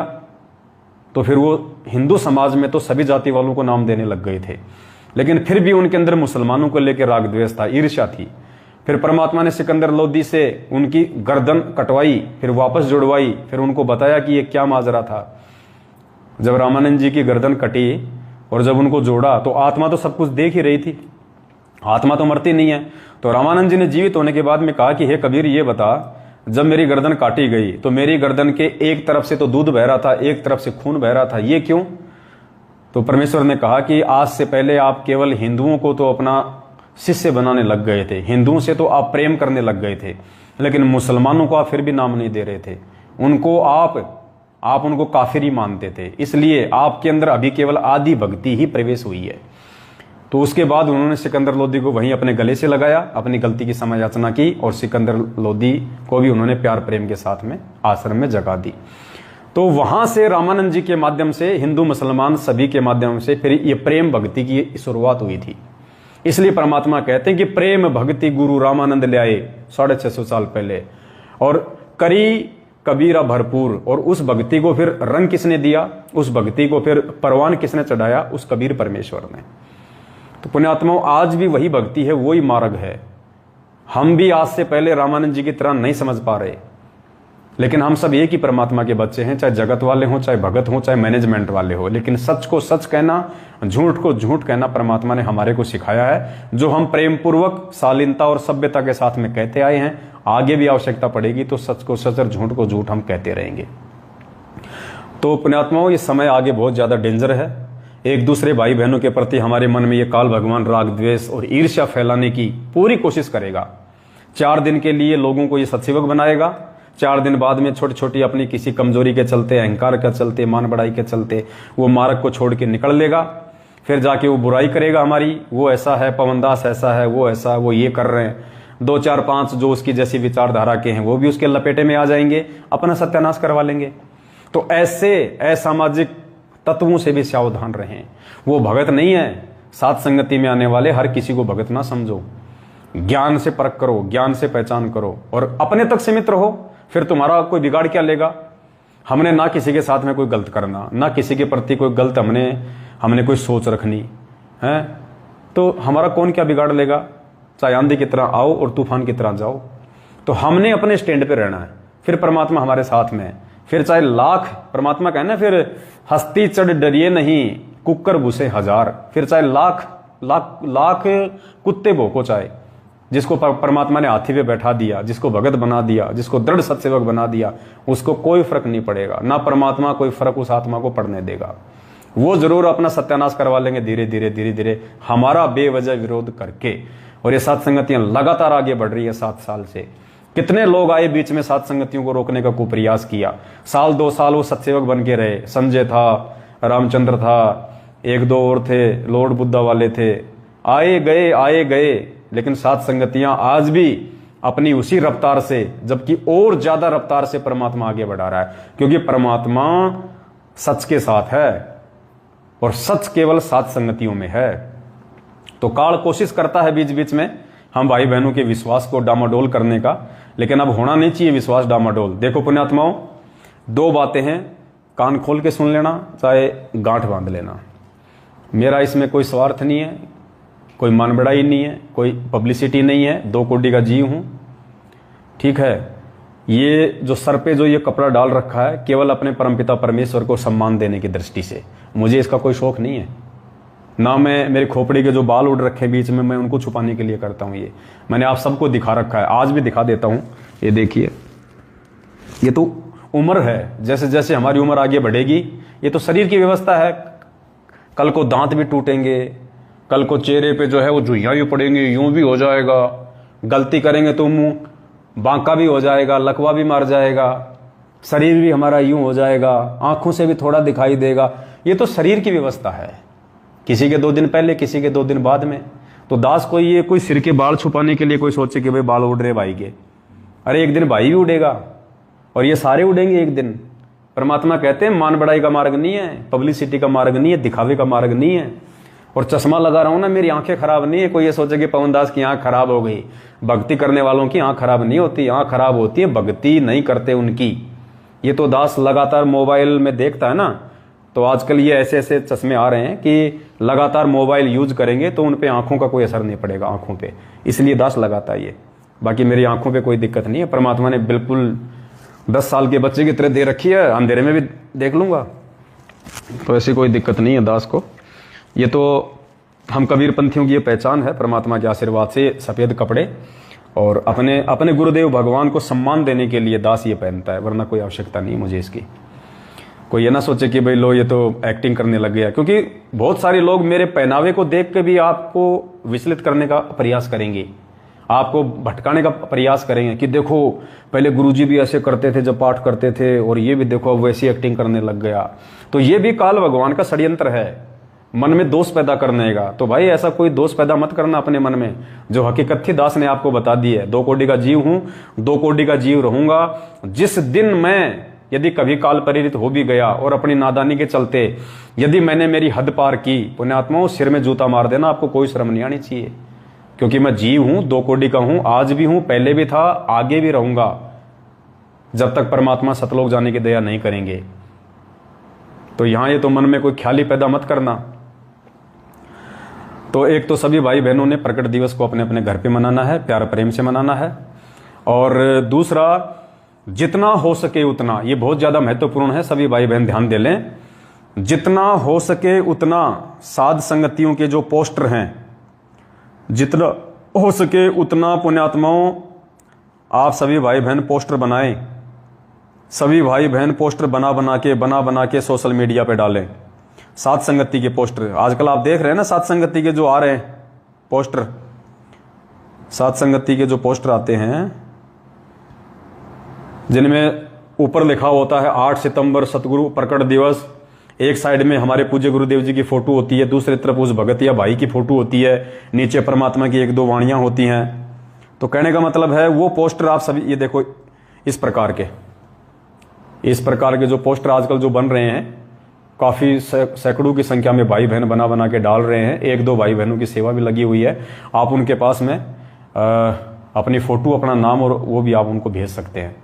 तो फिर वो हिंदू समाज में तो सभी जाति वालों को नाम देने लग गए थे, लेकिन फिर भी उनके अंदर मुसलमानों को लेकर राग द्वेष था, ईर्ष्या थी। फिर परमात्मा ने सिकंदर लोदी से उनकी गर्दन कटवाई, फिर वापस जुड़वाई, फिर उनको बताया कि ये क्या माजरा था। जब रामानंद जी की गर्दन कटी और जब उनको जोड़ा तो आत्मा तो सब कुछ देख ही रही थी, आत्मा तो मरती नहीं है। तो रामानंद जी ने जीवित होने के बाद में कहा कि हे कबीर, ये बता, जब मेरी गर्दन काटी गई तो मेरी गर्दन के एक तरफ से तो दूध बह रहा था, एक तरफ से खून बह रहा था, ये क्यों? तो परमेश्वर ने कहा कि आज से पहले आप केवल हिंदुओं को तो अपना शिष्य बनाने लग गए थे, हिंदुओं से तो आप प्रेम करने लग गए थे, लेकिन मुसलमानों को आप फिर भी नाम नहीं दे रहे थे, उनको आप उनको काफिर ही मानते थे, इसलिए आपके अंदर अभी केवल आदि भक्ति ही प्रवेश हुई है। तो उसके बाद उन्होंने सिकंदर लोदी को वहीं अपने गले से लगाया, अपनी गलती की क्षमा याचना की और सिकंदर लोदी को भी उन्होंने प्यार प्रेम के साथ में आश्रम में जगह दी। तो वहां से रामानंद जी के माध्यम से हिंदू मुसलमान सभी के माध्यम से फिर ये प्रेम भक्ति की शुरुआत हुई थी। इसलिए परमात्मा कहते हैं कि प्रेम भक्ति गुरु रामानंद ले आए 650 साल पहले, और करी कबीरा भरपूर। और उस भक्ति को फिर रंग किसने दिया, उस भक्ति को फिर परवान किसने चढ़ाया? उस कबीर परमेश्वर ने। तो पुण्यात्माओं, आज भी वही भक्ति है, वही मार्ग है। हम भी आज से पहले रामानंद जी की तरह नहीं समझ पा रहे, लेकिन हम सब एक ही परमात्मा के बच्चे हैं, चाहे जगत वाले हों, चाहे भगत हों, चाहे मैनेजमेंट वाले हों। लेकिन सच को सच कहना, झूठ को झूठ कहना परमात्मा ने हमारे को सिखाया है, जो हम प्रेम पूर्वक शालीनता और सभ्यता के साथ में कहते आए हैं। आगे भी आवश्यकता पड़ेगी तो सच को सच और झूठ को झूठ हम कहते रहेंगे। तो पुण्यात्माओं, ये समय आगे बहुत ज्यादा डेंजर है। एक दूसरे भाई बहनों के प्रति हमारे मन में ये काल भगवान राग द्वेष और ईर्ष्या फैलाने की पूरी कोशिश करेगा। 4 दिन के लिए लोगों को ये सत्सेवक बनाएगा, 4 दिन बाद में छोटी छोटी अपनी किसी कमजोरी के चलते, अहंकार के चलते, मान बढ़ाई के चलते वो मार्ग को छोड़ के निकल लेगा। फिर जाके वो बुराई करेगा हमारी, वो ऐसा है, पवनदास ऐसा है, वो ऐसा, वो ये कर रहे हैं। 2 4 5 जो उसकी जैसी विचारधारा के हैं वो भी उसके लपेटे में आ जाएंगे, अपना सत्यानाश करवा लेंगे। तो ऐसे असामाजिक तत्वों से भी सावधान रहें। वो भगत नहीं है, साथ संगति में आने वाले हर किसी को भगत ना समझो। ज्ञान से परख करो, ज्ञान से पहचान करो और अपने तक सीमित रहो, फिर तुम्हारा कोई बिगाड़ क्या लेगा। हमने ना किसी के साथ में कोई गलत करना, ना किसी के प्रति कोई गलत हमने कोई सोच रखनी है, तो हमारा कौन क्या बिगाड़ लेगा। चाहे आंधी की तरह आओ और तूफान की तरह जाओ। तो हमने अपने स्टैंड पे रहना है, फिर परमात्मा हमारे साथ में है। फिर चाहे लाख, परमात्मा कहना फिर हस्ती चढ़ डरिए नहीं, कुकर घुसे हजार। फिर चाहे लाख लाख लाख कुत्ते भोंको, चाहे जिसको परमात्मा ने हाथी पे बैठा दिया, जिसको भगत बना दिया, जिसको दृढ़ सत्सेवक बना दिया, उसको कोई फर्क नहीं पड़ेगा। ना परमात्मा कोई फर्क उस आत्मा को पड़ने देगा। वो जरूर अपना सत्यानाश करवा लेंगे धीरे धीरे धीरे धीरे, हमारा बेवजह विरोध करके। और ये सात संगतियां लगातार आगे बढ़ रही है 7 साल से। कितने लोग आए बीच में सात संगतियों को रोकने का कुप्रयास किया। साल 2 साल वो सत्सेवक बन के रहे। संजय था, रामचंद्र था, 1-2 और थे, लॉर्ड बुद्धा वाले थे, आए गए। लेकिन सात संगतियां आज भी अपनी उसी रफ्तार से, जबकि और ज्यादा रफ्तार से परमात्मा आगे बढ़ा रहा है, क्योंकि परमात्मा सच के साथ है और सच केवल सात संगतियों में है। तो काल कोशिश करता है बीच बीच में हम भाई बहनों के विश्वास को डामाडोल करने का, लेकिन अब होना नहीं चाहिए विश्वास डामाडोल। देखो पुण्यात्माओं, 2 बातें हैं, कान खोल के सुन लेना, चाहे गांठ बांध लेना। मेरा इसमें कोई स्वार्थ नहीं है, कोई मन बढ़ाई नहीं है, कोई पब्लिसिटी नहीं है, 2 कोटि का जीव हूं, ठीक है। ये जो सर पे जो ये कपड़ा डाल रखा है, केवल अपने परमपिता परमेश्वर को सम्मान देने की दृष्टि से, मुझे इसका कोई शौक नहीं है। ना मैं मेरी खोपड़ी के जो बाल उड़ रखे बीच में, मैं उनको छुपाने के लिए करता हूं। ये मैंने आप सबको दिखा रखा है, आज भी दिखा देता हूं। ये देखिए, ये तो उम्र है, जैसे जैसे हमारी उम्र आगे बढ़ेगी, ये तो शरीर की व्यवस्था है। कल को दांत भी टूटेंगे, कल को चेहरे पे जो है वो जुइयां भी पड़ेंगी, यूं भी हो जाएगा। गलती करेंगे तो मुंह बांका भी हो जाएगा, लकवा भी मार जाएगा, शरीर भी हमारा यूं हो जाएगा, आंखों से भी थोड़ा दिखाई देगा। ये तो शरीर की व्यवस्था है, किसी के 2 दिन पहले, किसी के 2 दिन बाद में। तो दास कोई ये कोई सिर के बाल छुपाने के लिए कोई सोचे कि भाई बाल उड़ रहे भाई के, अरे एक दिन भाई भी उड़ेगा और ये सारे उड़ेंगे एक दिन। परमात्मा कहते हैं मान बढ़ाई का मार्ग नहीं है, पब्लिसिटी का मार्ग नहीं है, दिखावे का मार्ग नहीं है। और चश्मा लगा रहा हूं ना, मेरी आंखें खराब नहीं है। कोई ये सोचे कि पवन दास की आंख खराब हो गई। भक्ति करने वालों की आंख खराब नहीं होती, आंख खराब होती है भक्ति नहीं करते उनकी। ये तो दास लगातार मोबाइल में देखता है ना, तो आजकल ये ऐसे ऐसे चश्मे आ रहे हैं कि लगातार मोबाइल यूज करेंगे तो उन पे आंखों का कोई असर नहीं पड़ेगा, आंखों पे, इसलिए दास लगाता है ये। बाकी मेरी आंखों पे कोई दिक्कत नहीं है, परमात्मा ने बिल्कुल 10 साल के बच्चे की तरह दे रखी है, अंधेरे में भी देख लूंगा, तो ऐसी कोई दिक्कत नहीं है दास को। ये तो हम कबीर पंथियों की ये पहचान है, परमात्मा के आशीर्वाद से सफेद कपड़े, और अपने अपने गुरुदेव भगवान को सम्मान देने के लिए दास ये पहनता है, वरना कोई आवश्यकता नहीं मुझे इसकी। कोई ये ना सोचे कि भाई लो ये तो एक्टिंग करने लग गया, क्योंकि बहुत सारे लोग मेरे पहनावे को देख के भी आपको विचलित करने का प्रयास करेंगे, आपको भटकाने का प्रयास करेंगे कि देखो पहले गुरुजी भी ऐसे करते थे जब पाठ करते थे, और ये भी देखो अब वैसी एक्टिंग करने लग गया। तो ये भी काल भगवान का षड्यंत्र है, मन में दोष पैदा करने का। तो भाई ऐसा कोई दोष पैदा मत करना अपने मन में, जो हकीकत थी दास ने आपको बता दी है। 2 कोटि का जीव हूं, 2 कोटि का जीव रहूंगा। जिस दिन मैं यदि कभी काल प्रेरित हो भी गया और अपनी नादानी के चलते यदि मैंने मेरी हद पार की, पुण्यात्माओं सिर में जूता मार देना, आपको कोई शर्म नहीं आनी चाहिए, क्योंकि मैं जीव हूं, 2 कोटि का हूं, आज भी हूं, पहले भी था, आगे भी रहूंगा, जब तक परमात्मा सतलोक जाने की दया नहीं करेंगे। तो यहां ये तो मन में कोई ख्याल ही पैदा मत करना। तो एक तो सभी भाई बहनों ने प्रकट दिवस को अपने अपने घर पे मनाना है, प्यार प्रेम से मनाना है। और दूसरा, जितना हो सके उतना, ये बहुत ज्यादा महत्वपूर्ण है, सभी भाई बहन ध्यान दे लें, जितना हो सके उतना साध संगतियों के जो पोस्टर हैं, जितना हो सके उतना पुण्यात्माओं आप सभी भाई बहन पोस्टर बनाएं। सभी भाई बहन पोस्टर बना बना के सोशल मीडिया पे डालें, सात संगति के पोस्टर। आजकल आप देख रहे हैं ना सात संगति के जो आ रहे हैं पोस्टर, सात संगति के जो पोस्टर आते हैं जिनमें ऊपर लिखा होता है 8 सितंबर सतगुरु प्रकट दिवस, एक साइड में हमारे पूज्य गुरुदेव जी की फोटो होती है, दूसरी तरफ उस भगत या भाई की फोटो होती है, नीचे परमात्मा की 1-2 वाणियां होती हैं। तो कहने का मतलब है वो पोस्टर आप सभी ये देखो, इस प्रकार के जो पोस्टर आजकल जो बन रहे हैं, काफी सैकड़ों की संख्या में भाई बहन बना के डाल रहे हैं। 1-2 भाई बहनों की सेवा भी लगी हुई है, आप उनके पास में अपनी फोटो, अपना नाम और वो भी आप उनको भेज सकते हैं।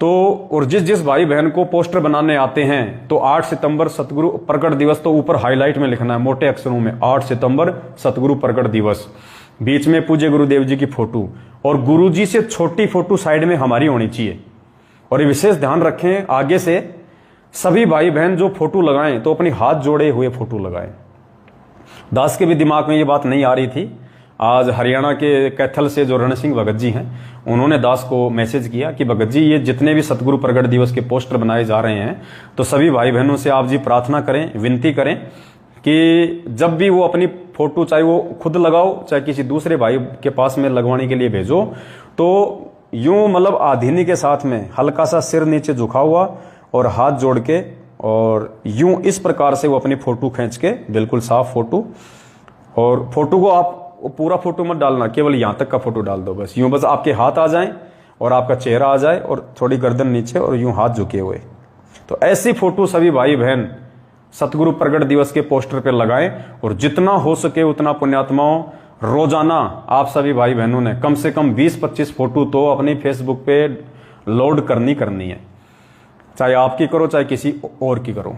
तो और जिस भाई बहन को पोस्टर बनाने आते हैं तो 8 सितंबर सतगुरु प्रकट दिवस तो ऊपर हाईलाइट में लिखना है मोटे अक्षरों में, 8 सितंबर सतगुरु प्रकट दिवस। बीच में पूज्य गुरुदेव जी की फोटो, और गुरु जी से छोटी फोटो साइड में हमारी होनी चाहिए। और ये विशेष ध्यान रखें, आगे से सभी भाई बहन जो फोटो लगाएं तो अपनी हाथ जोड़े हुए फोटो लगाएं। दास के भी दिमाग में ये बात नहीं आ रही थी। आज हरियाणा के कैथल से जो रण सिंह भगत जी हैं, उन्होंने दास को मैसेज किया कि भगत जी, ये जितने भी सतगुरु प्रगट दिवस के पोस्टर बनाए जा रहे हैं, तो सभी भाई बहनों से आप जी प्रार्थना करें, विनती करें कि जब भी वो अपनी फोटो, चाहे वो खुद लगाओ चाहे किसी दूसरे भाई के पास में लगवाने के लिए भेजो, तो यूं मतलब आधीनी के साथ में हल्का सा सिर नीचे झुका हुआ और हाथ जोड़ के, और यूं इस प्रकार से वो अपनी फोटो खींच के, बिल्कुल साफ फोटो। और फोटो को आप पूरा फोटो मत डालना, केवल यहां तक का फोटो डाल दो बस। यूं बस आपके हाथ आ जाएं और आपका चेहरा आ जाए और थोड़ी गर्दन नीचे और यूं हाथ झुके हुए। तो ऐसी फोटो सभी भाई बहन सतगुरु प्रगट दिवस के पोस्टर पर लगाएं। और जितना हो सके उतना पुण्यात्माओं, रोजाना आप सभी भाई बहनों ने कम से कम 20-25 फोटो तो अपनी फेसबुक पे लोड करनी है, चाहे आपकी करो चाहे किसी और की करो।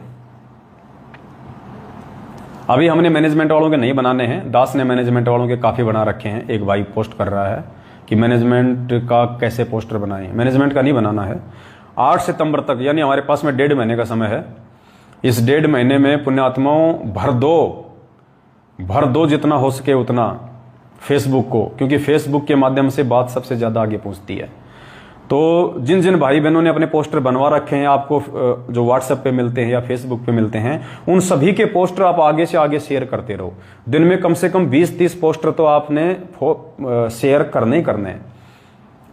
अभी हमने मैनेजमेंट वालों के नहीं बनाने हैं, दास ने मैनेजमेंट वालों के काफी बना रखे हैं। एक भाई पोस्ट कर रहा है कि मैनेजमेंट का कैसे पोस्टर बनाएं। मैनेजमेंट का नहीं बनाना है। 8 सितंबर तक, यानी हमारे पास में 1.5 महीने का समय है। इस 1.5 महीने में पुण्यात्माओं भर दो जितना हो सके उतना फेसबुक को, क्योंकि फेसबुक के माध्यम से बात सबसे ज्यादा आगे पहुंचती है। तो जिन जिन भाई बहनों ने अपने पोस्टर बनवा रखे हैं, आपको जो व्हाट्सएप पे मिलते हैं या फेसबुक पे मिलते हैं, उन सभी के पोस्टर आप आगे से आगे शेयर करते रहो। दिन में कम से कम 20-30 पोस्टर तो आपने शेयर करने ही करने हैं।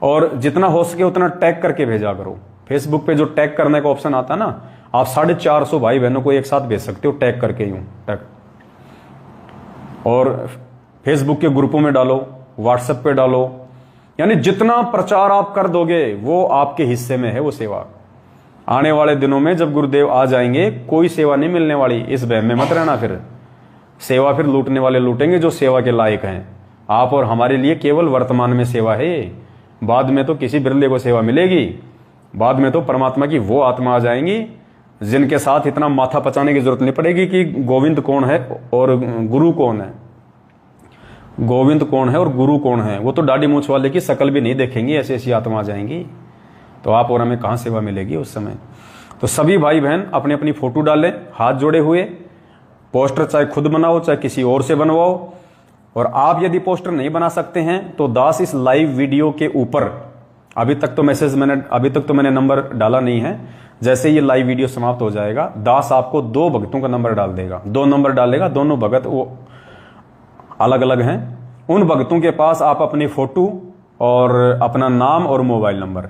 और जितना हो सके उतना टैग करके भेजा करो। फेसबुक पे जो टैग करने का ऑप्शन आता है ना, आप 450 भाई बहनों को एक साथ भेज सकते हो टैग करके, यूं टैग। और फेसबुक के ग्रुपों में डालो, व्हाट्सएप पे डालो, यानी जितना प्रचार आप कर दोगे वो आपके हिस्से में है वो सेवा। आने वाले दिनों में जब गुरुदेव आ जाएंगे, कोई सेवा नहीं मिलने वाली, इस बहम में मत रहना। फिर सेवा फिर लूटने वाले लूटेंगे जो सेवा के लायक हैं। आप और हमारे लिए केवल वर्तमान में सेवा है, बाद में तो किसी बिरले को सेवा मिलेगी। बाद में तो परमात्मा की वो आत्मा आ जाएंगी जिनके साथ इतना माथा पचाने की जरूरत नहीं पड़ेगी कि गोविंद कौन है और गुरु कौन है। गोविंद कौन है और गुरु कौन है, वो तो दाढ़ी मूछ वाले की शकल भी नहीं देखेंगी, ऐसी ऐसी आत्मा आ जाएंगी। तो आप और हमें कहां सेवा मिलेगी उस समय। तो सभी भाई बहन अपनी अपनी फोटो डालें, हाथ जोड़े हुए। पोस्टर चाहे खुद बनाओ चाहे किसी और से बनवाओ। और आप यदि पोस्टर नहीं बना सकते हैं तो दास इस लाइव वीडियो के ऊपर, अभी तक तो मैंने नंबर डाला नहीं है, जैसे ये लाइव वीडियो समाप्त हो जाएगा, दास आपको 2 भक्तों का नंबर डाल देगा। 2 नंबर डालेगा, दोनों भगत वो अलग अलग हैं। उन भक्तों के पास आप अपनी फोटो और अपना नाम और मोबाइल नंबर,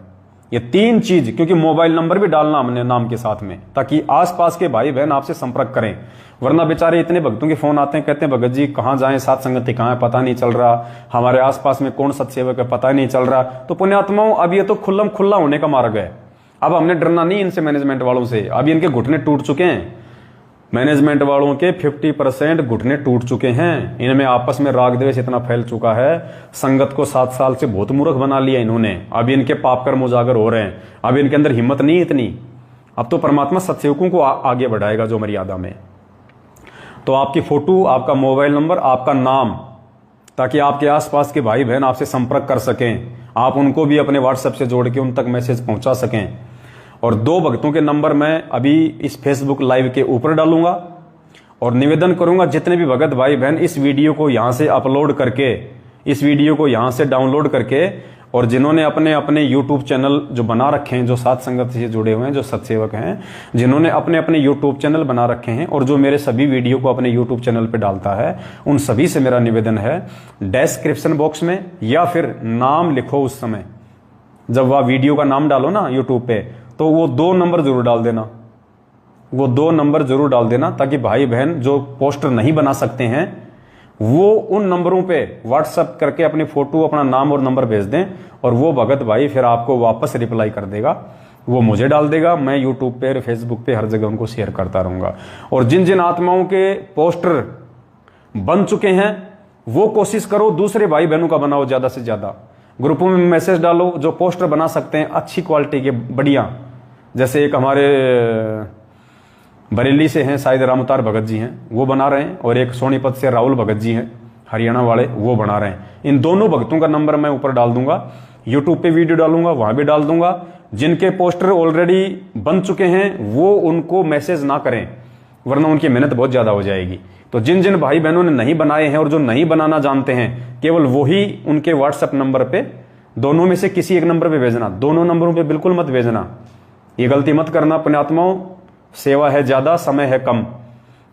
ये 3 चीज, क्योंकि मोबाइल नंबर भी डालना हमने नाम के साथ में, ताकि आसपास के भाई बहन आपसे संपर्क करें। वरना बेचारे इतने भक्तों के फोन आते हैं, कहते हैं भगत जी कहां जाएं, साथ संगति कहां है पता नहीं चल रहा, हमारे आसपास में कौन सत्सेवक है पता नहीं चल रहा। तो पुण्यात्माओं, अब ये तो खुल्लम खुल्ला होने का मार्ग है। अब हमने डरना नहीं इनसे, मैनेजमेंट वालों से। अब इनके घुटने टूट चुके हैं। मैनेजमेंट वालों के 50% घुटने टूट चुके हैं। इनमें आपस में राग द्वेष इतना फैल चुका है, संगत को 7 साल से बहुत मूर्ख बना लिया इन्होंने। अब इनके पाप कर्म उजागर हो रहे हैं। अब इनके अंदर हिम्मत नहीं इतनी। अब तो परमात्मा सत्सेवकों को आगे बढ़ाएगा जो मर्यादा में। तो आपकी फोटो, आपका मोबाइल नंबर, आपका नाम, ताकि आपके आसपास के भाई बहन आपसे संपर्क कर सकें। आप उनको भी अपने व्हाट्सएप से जोड़ के उन तक मैसेज पहुंचा सकें। और 2 भक्तों के नंबर मैं अभी इस फेसबुक लाइव के ऊपर डालूंगा। और निवेदन करूंगा, जितने भी भगत भाई बहन इस वीडियो को यहां से अपलोड करके, इस वीडियो को यहां से डाउनलोड करके, और जिन्होंने अपने अपने यूट्यूब चैनल जो बना रखे हैं, जो साथ संगत से जुड़े हुए हैं, जो सत्सेवक हैं, जिन्होंने अपने अपने यूट्यूब चैनल बना रखे हैं और जो मेरे सभी वीडियो को अपने यूट्यूब चैनल पे डालता है, उन सभी से मेरा निवेदन है, डिस्क्रिप्शन बॉक्स में या फिर नाम लिखो उस समय जब वह वीडियो का नाम डालो ना यूट्यूब पे, तो वो 2 नंबर जरूर डाल देना। वो 2 नंबर जरूर डाल देना, ताकि भाई बहन जो पोस्टर नहीं बना सकते हैं वो उन नंबरों पे व्हाट्सएप करके अपनी फोटो, अपना नाम और नंबर भेज दें। और वो भगत भाई फिर आपको वापस रिप्लाई कर देगा, वो मुझे डाल देगा। मैं यूट्यूब पे, फेसबुक पे, हर जगह उनको शेयर करता रहूंगा। और जिन जिन आत्माओं के पोस्टर बन चुके हैं वो कोशिश करो दूसरे भाई बहनों का बनाओ, ज्यादा से ज्यादा। ग्रुपों में मैसेज डालो, जो पोस्टर बना सकते हैं अच्छी क्वालिटी के, बढ़िया। जैसे एक हमारे बरेली से हैं, शायद रामतार भगत जी हैं, वो बना रहे हैं। और एक सोनीपत से राहुल भगत जी हैं, हरियाणा वाले, वो बना रहे हैं। इन दोनों भक्तों का नंबर मैं ऊपर डाल दूंगा, यूट्यूब पे वीडियो डालूंगा, वहां भी डाल दूंगा। जिनके पोस्टर ऑलरेडी बन चुके हैं वो उनको मैसेज ना करें, वरना उनकी मेहनत बहुत ज्यादा हो जाएगी। तो जिन जिन भाई बहनों ने नहीं बनाए हैं और जो नहीं बनाना जानते हैं, केवल वही उनके व्हाट्सएप नंबर पे, दोनों में से किसी एक नंबर पे भेजना, दोनों नंबरों पे बिल्कुल मत भेजना। ये गलती मत करना पुण्यात्माओं, सेवा है ज्यादा, समय है कम।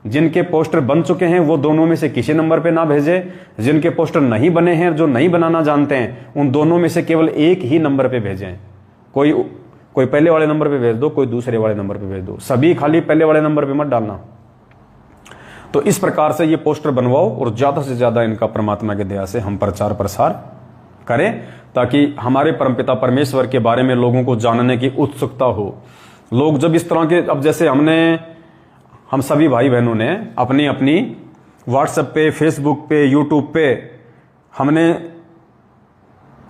जिनके पोस्टर बन चुके हैं वो दोनों में से किसी नंबर पे ना भेजे। जिनके पोस्टर नहीं बने हैं, जो नहीं बनाना जानते हैं, उन दोनों में से केवल एक ही नंबर पे भेजें। कोई पहले वाले नंबर पे भेज दो, कोई दूसरे वाले नंबर पे भेज दो, सभी खाली पहले वाले नंबर पे मत डालना। तो इस प्रकार से ये पोस्टर बनवाओ और ज्यादा से ज्यादा इनका परमात्मा की दया से हम प्रचार प्रसार करें, ताकि हमारे परमपिता परमेश्वर के बारे में लोगों को जानने की उत्सुकता हो। लोग जब इस तरह के, अब जैसे हम सभी भाई बहनों ने अपनी अपनी व्हाट्सएप पे, फेसबुक पे, यूट्यूब पे हमने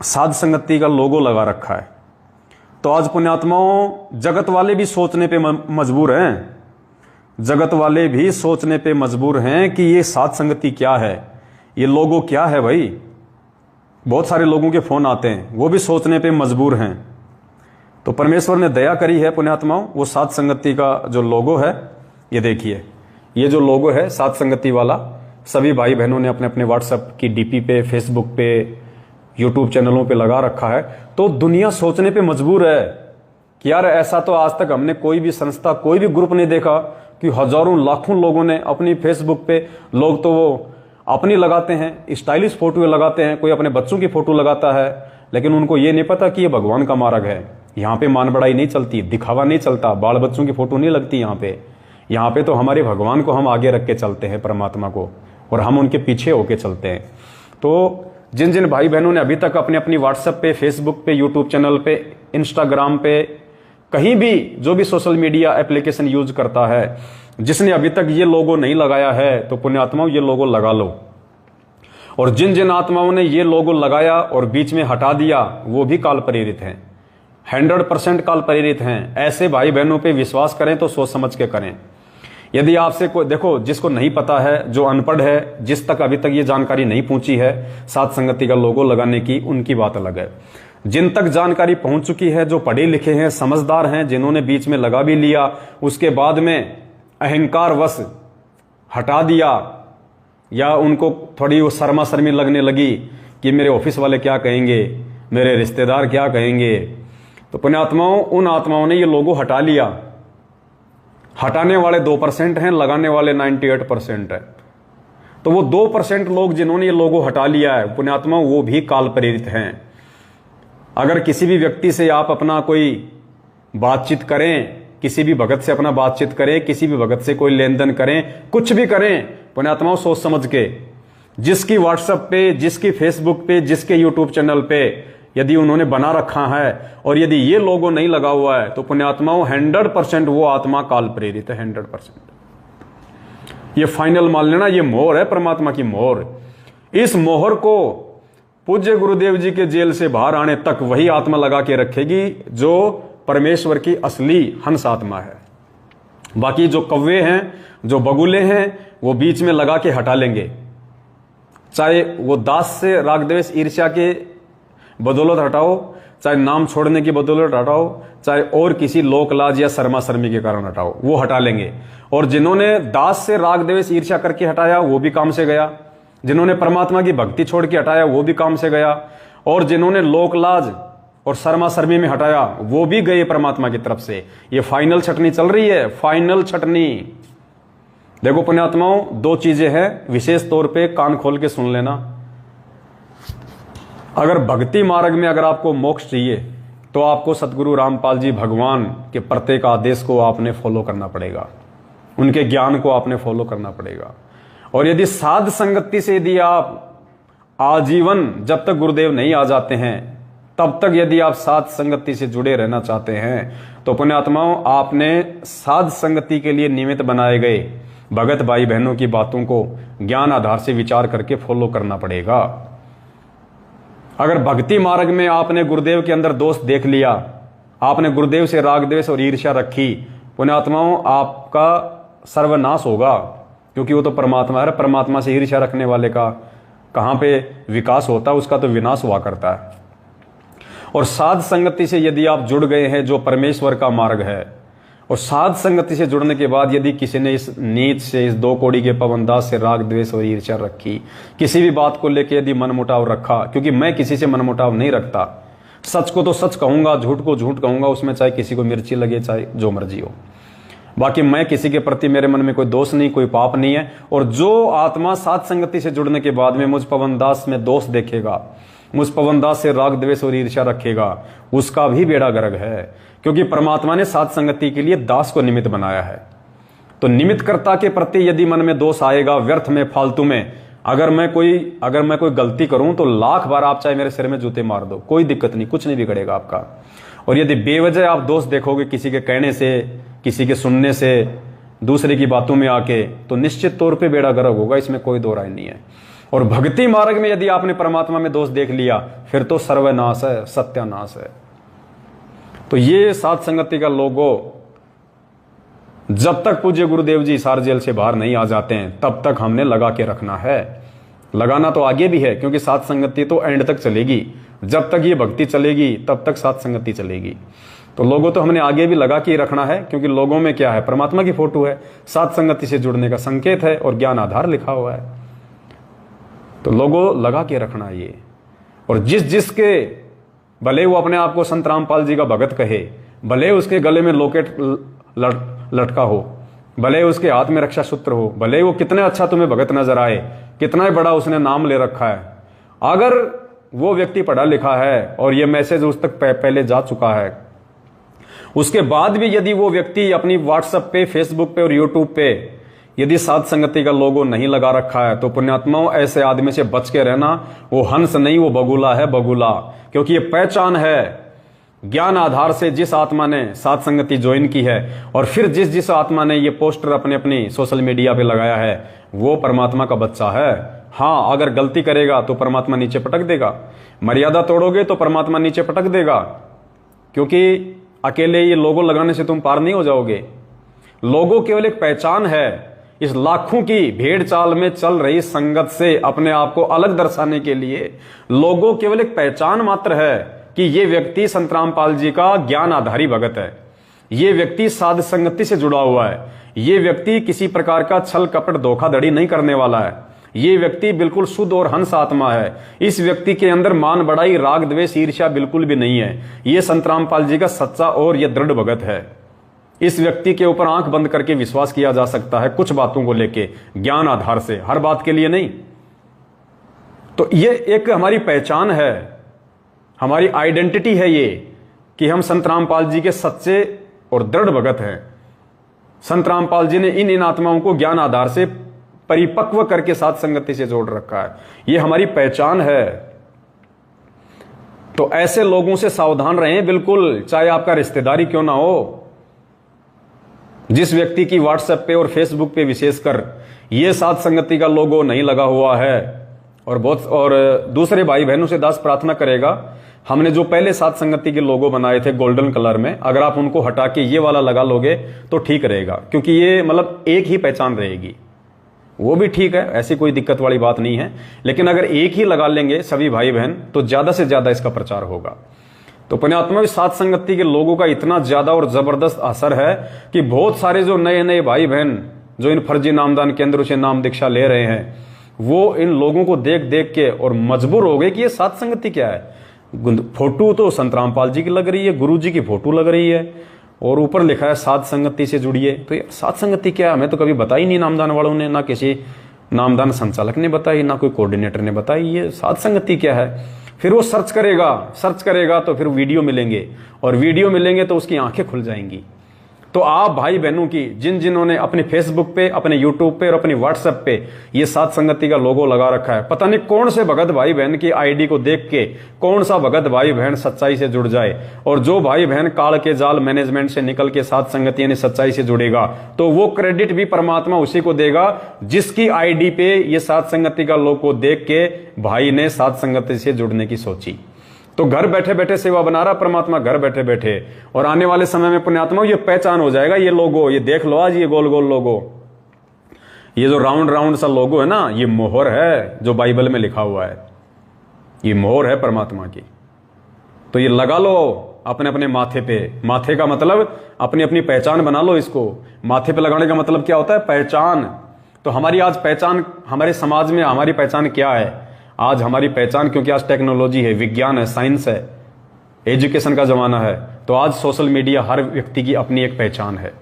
साध संगति का लोगो लगा रखा है। तो आज पुण्यात्माओं, जगत वाले भी सोचने पे मजबूर हैं, जगत वाले भी सोचने पे मजबूर हैं कि ये साध संगति क्या है, ये लोगो क्या है। भाई बहुत सारे लोगों के फोन आते हैं, वो भी सोचने पे मजबूर हैं। तो परमेश्वर ने दया करी है पुण्यात्माओं, वो साध संगति का जो लोगो है, ये देखिए, ये जो लोगो है साध संगति वाला, सभी भाई बहनों ने अपने अपने व्हाट्सएप की डीपी पे, फेसबुक पे, यूट्यूब चैनलों पे लगा रखा है। तो दुनिया सोचने पे मजबूर है कि यार ऐसा तो आज तक हमने कोई भी संस्था, कोई भी ग्रुप नहीं देखा कि हजारों लाखों लोगों ने अपनी फेसबुक पे, लोग तो वो अपनी लगाते हैं, स्टाइलिश फोटो लगाते हैं, कोई अपने बच्चों की फोटो लगाता है, लेकिन उनको ये नहीं पता कि ये भगवान का मार्ग है। यहाँ पे मान बढ़ाई नहीं चलती, दिखावा नहीं चलता, बाल बच्चों की फोटो नहीं लगती यहाँ पे तो हमारे भगवान को हम आगे रख के चलते हैं, परमात्मा को, और हम उनके पीछे होके चलते हैं। तो जिन जिन भाई बहनों ने अभी तक अपने अपनी व्हाट्सएप पे, फेसबुक पे, यूट्यूब चैनल पे, इंस्टाग्राम पे, कहीं भी जो भी सोशल मीडिया एप्लीकेशन यूज करता है, जिसने अभी तक ये लोगो नहीं लगाया है, तो पुण्यात्माओं ये लोगो लगा लो। और जिन जिन आत्माओं ने ये लोगो लगाया और बीच में हटा दिया, वो भी काल प्रेरित हैं, 100% काल प्रेरित हैं। ऐसे भाई बहनों पे विश्वास करें तो सोच समझ के करें। यदि आपसे कोई, देखो, जिसको नहीं पता है, जो अनपढ़ है, जिस तक अभी तक ये जानकारी नहीं पहुंची है साध संगति का लोगो लगाने की, उनकी बात अलग है। जिन तक जानकारी पहुंच चुकी है, जो पढ़े लिखे हैं, समझदार हैं, जिन्होंने बीच में लगा भी लिया, उसके बाद में अहंकार वश हटा दिया, या उनको थोड़ी वो शर्मा शर्मी लगने लगी कि मेरे ऑफिस वाले क्या कहेंगे, मेरे रिश्तेदार क्या कहेंगे, तो पुण्यात्माओं, उन आत्माओं ने ये लोगो हटा लिया। हटाने वाले 2% हैं, लगाने वाले 98% है। तो वो 2% लोग जिन्होंने ये लोगो हटा लिया है पुण्यात्माओं, वो भी काल प्रेरित हैं। अगर किसी भी व्यक्ति से आप अपना कोई बातचीत करें, किसी भी भगत से अपना बातचीत करें, किसी भी भगत से कोई लेन देन करें, कुछ भी करें पुण्यात्माओं, सोच समझ के, जिसकी व्हाट्सएप पे, जिसकी फेसबुक पे, जिसके यूट्यूब चैनल पे यदि उन्होंने बना रखा है और यदि ये लोगो नहीं लगा हुआ है, तो पुण्यात्माओं 100% वो आत्मा काल प्रेरित है, 100%। ये फाइनल मान लेना, ये मोहर है परमात्मा की मोहर। इस मोहर को पूज्य गुरुदेव जी के जेल से बाहर आने तक वही आत्मा लगा के रखेगी जो परमेश्वर की असली हंस आत्मा है। बाकी जो कौवे हैं, जो बगुले हैं, वो बीच में लगा के हटा लेंगे, चाहे वो दास से राग द्वेष ईर्ष्या के बदौलत हटाओ, चाहे नाम छोड़ने की बदौलत हटाओ, चाहे और किसी लोक लाज या शर्मा शर्मी के कारण हटाओ, वो हटा लेंगे। और जिन्होंने दास से राग द्वेष ईर्ष्या करके हटाया, वो भी काम से गया। जिन्होंने परमात्मा की भक्ति छोड़ के हटाया, वो भी काम से गया। और जिन्होंने लोक लाज और शर्मा शर्मी में हटाया, वो भी गए परमात्मा की तरफ से। ये फाइनल छटनी चल रही है, फाइनल छटनी। देखो पुण्यात्माओं, 2 चीजें हैं, विशेष तौर पे कान खोल के सुन लेना। अगर भक्ति मार्ग में अगर आपको मोक्ष चाहिए, तो आपको सतगुरु रामपाल जी भगवान के प्रत्येक आदेश को आपने फॉलो करना पड़ेगा, उनके ज्ञान को आपने फॉलो करना पड़ेगा। और यदि साध संगति से यदि आप आजीवन, जब तक गुरुदेव नहीं आ जाते हैं, तब तक यदि आप साध संगति से जुड़े रहना चाहते हैं, तो पुण्यात्माओं, आपने साध संगति के लिए निमित्त बनाए गए भगत भाई बहनों की बातों को ज्ञान आधार से विचार करके फॉलो करना पड़ेगा। अगर भक्ति मार्ग में आपने गुरुदेव के अंदर दोष देख लिया, आपने गुरुदेव से राग द्वेष और ईर्ष्या रखी, पुण्यात्माओं, आपका सर्वनाश होगा, क्योंकि वो तो परमात्मा है। परमात्मा से ईर्ष्या रखने वाले का कहाँ पे विकास होता है उसका तो विनाश हुआ करता है। और साध संगति से यदि आप जुड़ गए हैं, जो परमेश्वर का मार्ग है, और साध संगति से जुड़ने के बाद यदि किसी ने इस नीच से, इस 2 कौड़ी के पवनदास से राग द्वेष और ईर्ष्या रखी, किसी भी बात को लेके यदि मनमुटाव रखा, क्योंकि मैं किसी से मनमुटाव नहीं रखता, सच को तो सच कहूंगा, झूठ को झूठ कहूंगा, उसमें चाहे किसी को मिर्ची लगे, चाहे जो मर्जी हो। बाकी मैं किसी के प्रति, मेरे मन में कोई दोष नहीं, कोई पाप नहीं है। और जो आत्मा साध संगति से जुड़ने के बाद में मुझ पवनदास में दोष देखेगा, मुझ पवनदास से राग द्वेष और ईर्ष्या रखेगा, उसका भी बेड़ा गर्क है, क्योंकि परमात्मा ने साध संगति के लिए दास को निमित्त बनाया है। तो निमित्तकर्ता के प्रति यदि मन में दोष आएगा, व्यर्थ में, फालतू में, अगर मैं कोई गलती करूं तो 1,00,000 बार आप चाहे मेरे सिर में जूते मार दो, कोई दिक्कत नहीं, कुछ नहीं बिगड़ेगा आपका। और यदि बेवजह आप दोष देखोगे किसी के कहने से, किसी के सुनने से, दूसरे की बातों में आके, तो निश्चित तौर पे बेड़ा गर्क होगा, इसमें कोई दो राय नहीं है। और भक्ति मार्ग में यदि आपने परमात्मा में दोष देख लिया, फिर तो सर्वनाश है, सत्यानाश है। तो ये साध संगति का लोगो, जब तक पूज्य गुरुदेव जी सार जेल से बाहर नहीं आ जाते हैं, तब तक हमने लगा के रखना है। लगाना तो आगे भी है, क्योंकि साध संगति तो एंड तक चलेगी। जब तक ये भक्ति चलेगी तब तक साध संगति चलेगी। तो लोगों तो हमने आगे भी लगा के ही रखना है, क्योंकि लोगों में क्या है, परमात्मा की फोटो है, साध संगति से जुड़ने का संकेत है और ज्ञान आधार लिखा हुआ है। तो लोगों लगा के रखना ये। और जिसके भले वो अपने आप को संत रामपाल जी का भगत कहे, भले उसके गले में लॉकेट लटका हो, भले उसके हाथ में रक्षा सूत्र हो, भले वो कितने अच्छा तुम्हें भगत नजर आए, कितना ही बड़ा उसने नाम ले रखा है, अगर वो व्यक्ति पढ़ा लिखा है और ये मैसेज उस तक पहले जा चुका है, उसके बाद भी यदि वो व्यक्ति अपनी व्हाट्सएप पे, फेसबुक पे और यूट्यूब पे यदि साध संगति का लोगो नहीं लगा रखा है, तो पुण्यात्माओं ऐसे आदमी से बच के रहना। वो हंस नहीं, वो बगुला है, बगुला। क्योंकि ये पहचान है ज्ञान आधार से जिस आत्मा ने साध संगति ज्वाइन की है, और फिर जिस आत्मा ने ये पोस्टर अपनी सोशल मीडिया पे लगाया है, वो परमात्मा का बच्चा है। हाँ, अगर गलती करेगा तो परमात्मा नीचे पटक देगा, मर्यादा तोड़ोगे तो परमात्मा नीचे पटक देगा, क्योंकि अकेले ये लोगो लगाने से तुम पार नहीं हो जाओगे। लोगो केवल एक पहचान है। इस लाखों की भेड़ चाल में चल रही संगत से अपने आप को अलग दर्शाने के लिए लोगो केवल एक पहचान मात्र है कि ये व्यक्ति संत रामपाल जी का ज्ञान आधारी भगत है, ये व्यक्ति साध संगति से जुड़ा हुआ है, ये व्यक्ति किसी प्रकार का छल कपट धोखाधड़ी नहीं करने वाला है, ये व्यक्ति बिल्कुल शुद्ध और हंस आत्मा है। इस व्यक्ति के अंदर मान बढ़ाई, राग द्वेष ईर्ष्या बिल्कुल भी नहीं है। ये संत रामपाल जी का सच्चा और ये दृढ़ भगत है। इस व्यक्ति के ऊपर आंख बंद करके विश्वास किया जा सकता है कुछ बातों को लेके, ज्ञान आधार से, हर बात के लिए नहीं। तो ये एक हमारी पहचान है, हमारी आइडेंटिटी है ये, कि हम संत रामपाल जी के सच्चे और दृढ़ भगत हैं। संत रामपाल जी ने इन आत्माओं को ज्ञान आधार से परिपक्व करके साध संगति से जोड़ रखा है। ये हमारी पहचान है। तो ऐसे लोगों से सावधान रहें बिल्कुल, चाहे आपका रिश्तेदारी क्यों ना हो। जिस व्यक्ति की व्हाट्सएप पे और फेसबुक पे विशेषकर ये साध संगति का लोगो नहीं लगा हुआ है, और दूसरे भाई बहनों से दास प्रार्थना करेगा, हमने जो पहले साध संगति के लोगो बनाए थे गोल्डन कलर में, अगर आप उनको हटा के ये वाला लगा लोगे तो ठीक रहेगा, क्योंकि ये मतलब एक ही पहचान रहेगी। वो भी ठीक है, ऐसी कोई दिक्कत वाली बात नहीं है, लेकिन अगर एक ही लगा लेंगे सभी भाई बहन तो ज्यादा से ज्यादा इसका प्रचार होगा। तो पुण्यात्मा भी साध संगति के लोगों का इतना ज्यादा और जबरदस्त असर है कि बहुत सारे जो नए नए भाई बहन जो इन फर्जी नामदान केंद्रों से नाम दीक्षा ले रहे हैं, वो इन लोगों को देख देख के और मजबूर हो गए कि ये साध संगति क्या है। फोटो तो संत रामपाल जी की लग रही है, गुरु जी की फोटो लग रही है, और ऊपर लिखा है साध संगति से जुड़िए। तो ये साध संगति क्या है, हमें तो कभी बताई नहीं नामदान वालों ने, ना किसी नामदान संचालक ने बताई, ना कोई कोऑर्डिनेटर ने बताई ये साध संगति क्या है। फिर वो सर्च करेगा तो फिर वीडियो मिलेंगे, और वीडियो मिलेंगे तो उसकी आंखें खुल जाएंगी। तो आप भाई बहनों की जिन्होंने अपने फेसबुक पे, अपने यूट्यूब पे और अपनी व्हाट्सएप पे ये साध संगति का लोगो लगा रखा है, पता नहीं कौन से भगत भाई बहन की आईडी को देख के कौन सा भगत भाई बहन सच्चाई से जुड़ जाए। और जो भाई बहन काल के जाल मैनेजमेंट से निकल के साध संगति यानी सच्चाई से जुड़ेगा, तो वो क्रेडिट भी परमात्मा उसी को देगा जिसकी आईडी पे ये साध संगति का लोगो देख के भाई ने साध संगति से जुड़ने की सोची। तो घर बैठे बैठे सेवा बना रहा परमात्मा, घर बैठे बैठे। और आने वाले समय में पुण्यात्मा ये पहचान हो जाएगा, ये लोगो, ये देख लो आज ये गोल गोल लोगो, ये जो राउंड राउंड सा लोगो है ना, ये मोहर है जो बाइबल में लिखा हुआ है, ये मोहर है परमात्मा की। तो ये लगा लो अपने अपने माथे पे। माथे का मतलब अपनी अपनी पहचान बना लो इसको। माथे पे लगाने का मतलब क्या होता है? पहचान। तो हमारी आज पहचान, हमारे समाज में हमारी पहचान क्या है? आज हमारी पहचान, क्योंकि आज टेक्नोलॉजी है, विज्ञान है, साइंस है, एजुकेशन का जमाना है, तो आज सोशल मीडिया हर व्यक्ति की अपनी एक पहचान है।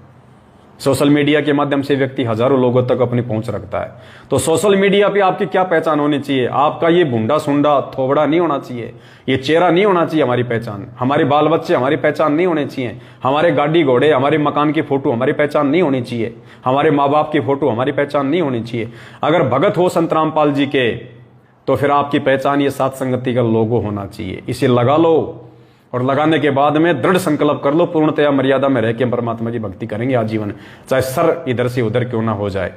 सोशल मीडिया के माध्यम से व्यक्ति हजारों लोगों तक अपनी पहुंच रखता है। तो सोशल मीडिया पे आपकी क्या पहचान होनी चाहिए? आपका ये भुंडा सुंडा थोबड़ा नहीं होना चाहिए, ये चेहरा नहीं होना चाहिए हमारी पहचान। हमारे बाल बच्चे हमारी पहचान नहीं होने चाहिए, हमारे गाड़ी घोड़े, हमारे मकान की फोटो हमारी पहचान नहीं होनी चाहिए, हमारे माँ बाप की फोटो हमारी पहचान नहीं होनी चाहिए। अगर भगत हो संत रामपाल जी के, तो फिर आपकी पहचान ये सात संगति का लोगो होना चाहिए। इसे लगा लो, और लगाने के बाद में दृढ़ संकल्प कर लो, पूर्णतया मर्यादा में रह के परमात्मा की भक्ति करेंगे आजीवन, चाहे सर इधर से उधर क्यों ना हो जाए।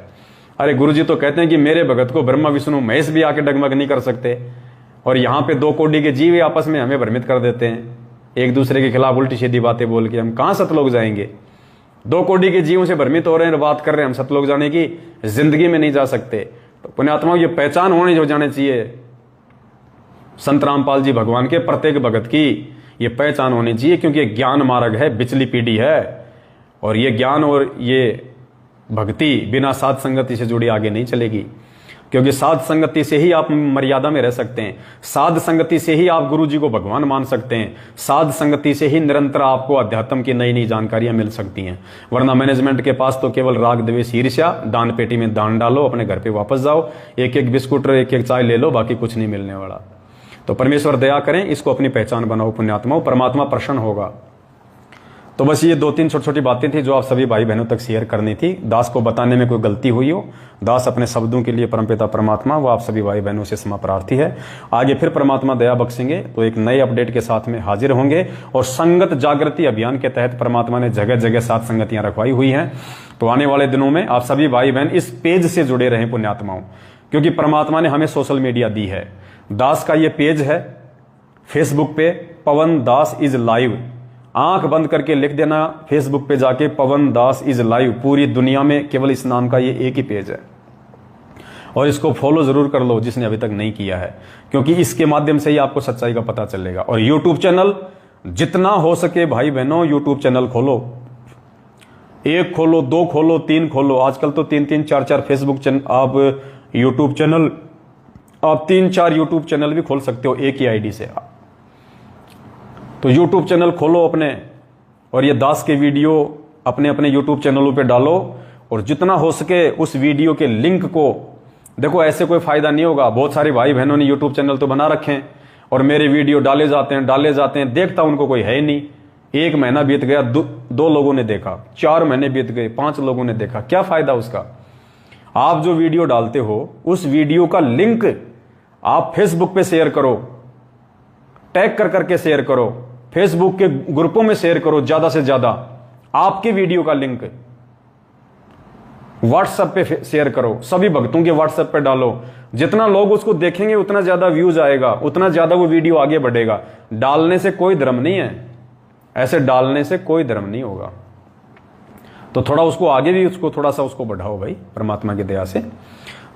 अरे गुरुजी तो कहते हैं कि मेरे भगत को ब्रह्मा विष्णु महेश भी आके डगमग नहीं कर सकते, और यहाँ पे दो कोटि के जीव आपस में हमें भ्रमित कर देते हैं, एक दूसरे के खिलाफ उल्टी सीधी बातें बोल के। हम कहाँ सतलोक जाएंगे? दो कोटि के जीवों से भ्रमित हो रहे हैं, बात कर रहे हैं, हम सतलोक जाने की जिंदगी में नहीं जा सकते। तो पुण्यात्माओं, ये पहचान होनी जो जाने चाहिए संत रामपाल जी भगवान के, प्रत्येक भगत की ये पहचान होनी चाहिए, क्योंकि ये ज्ञान मार्ग है, बिचली पीढ़ी है, और ये ज्ञान और ये भक्ति बिना साध संगति से जुड़ी आगे नहीं चलेगी। क्योंकि साध संगति से ही आप मर्यादा में रह सकते हैं, साध संगति से ही आप गुरु जी को भगवान मान सकते हैं, साध संगति से ही निरंतर आपको अध्यात्म की नई नई जानकारियां मिल सकती हैं। वरना मैनेजमेंट के पास तो केवल राग द्वेष ईर्ष्या, दान पेटी में दान डालो, अपने घर पे वापस जाओ, एक एक बिस्कुट एक एक चाय ले लो, बाकी कुछ नहीं मिलने वाला। तो परमेश्वर दया करें, इसको अपनी पहचान बनाओ पुण्यात्माओं, परमात्मा प्रसन्न होगा। तो बस ये दो तीन छोटी छोटी बातें थी जो आप सभी भाई बहनों तक शेयर करनी थी। दास को बताने में कोई गलती हुई हो, दास अपने शब्दों के लिए परमपिता परमात्मा वो आप सभी भाई बहनों से क्षमा प्रार्थी है। आगे फिर परमात्मा दया बख्शेंगे तो एक नए अपडेट के साथ में हाजिर होंगे। और संगत जागृति अभियान के तहत परमात्मा ने जगह जगह सात संगतियां रखवाई हुई हैं। तो आने वाले दिनों में आप सभी भाई बहन इस पेज से जुड़े रहें पुण्यात्माओं, क्योंकि परमात्मा ने हमें सोशल मीडिया दी है। दास का ये पेज है फेसबुक पे, पवन दास इज लाइव। आंख बंद करके लिख देना फेसबुक पे जाके, पवन दास इज लाइव। पूरी दुनिया में केवल इस नाम का ये एक ही पेज है, और इसको फॉलो जरूर कर लो जिसने अभी तक नहीं किया है, क्योंकि इसके माध्यम से ही आपको सच्चाई का पता चलेगा। और यूट्यूब चैनल जितना हो सके भाई बहनों यूट्यूब चैनल खोलो, एक खोलो, दो खोलो, तीन खोलो। आजकल तो तीन तीन चार चार फेसबुक चैनल, आप यूट्यूब चैनल, आप तीन चार यूट्यूब चैनल भी खोल सकते हो एक ही आईडी से। तो यूट्यूब चैनल खोलो अपने, और ये दास के वीडियो अपने अपने यूट्यूब चैनलों पे डालो, और जितना हो सके उस वीडियो के लिंक को देखो। ऐसे कोई फायदा नहीं होगा। बहुत सारे भाई बहनों ने यूट्यूब चैनल तो बना रखे हैं, और मेरे वीडियो डाले जाते हैं, देखता उनको कोई है ही नहीं। एक महीना बीत गया, दो लोगों ने देखा, 4 महीने बीत गए, 5 लोगों ने देखा, क्या फायदा उसका? आप जो वीडियो डालते हो उस वीडियो का लिंक आप फेसबुक पे शेयर करो, टैग कर करके शेयर करो, फेसबुक के ग्रुपों में शेयर करो ज्यादा से ज्यादा। आपके वीडियो का लिंक व्हाट्सएप पे शेयर करो, सभी भक्तों के व्हाट्सएप पे डालो। जितना लोग उसको देखेंगे उतना ज्यादा व्यूज आएगा, उतना ज्यादा वो वीडियो आगे बढ़ेगा। डालने से कोई धर्म नहीं है, ऐसे डालने से कोई धर्म नहीं होगा। तो थोड़ा उसको आगे भी उसको थोड़ा सा उसको बढ़ाओ भाई, परमात्मा की दया से।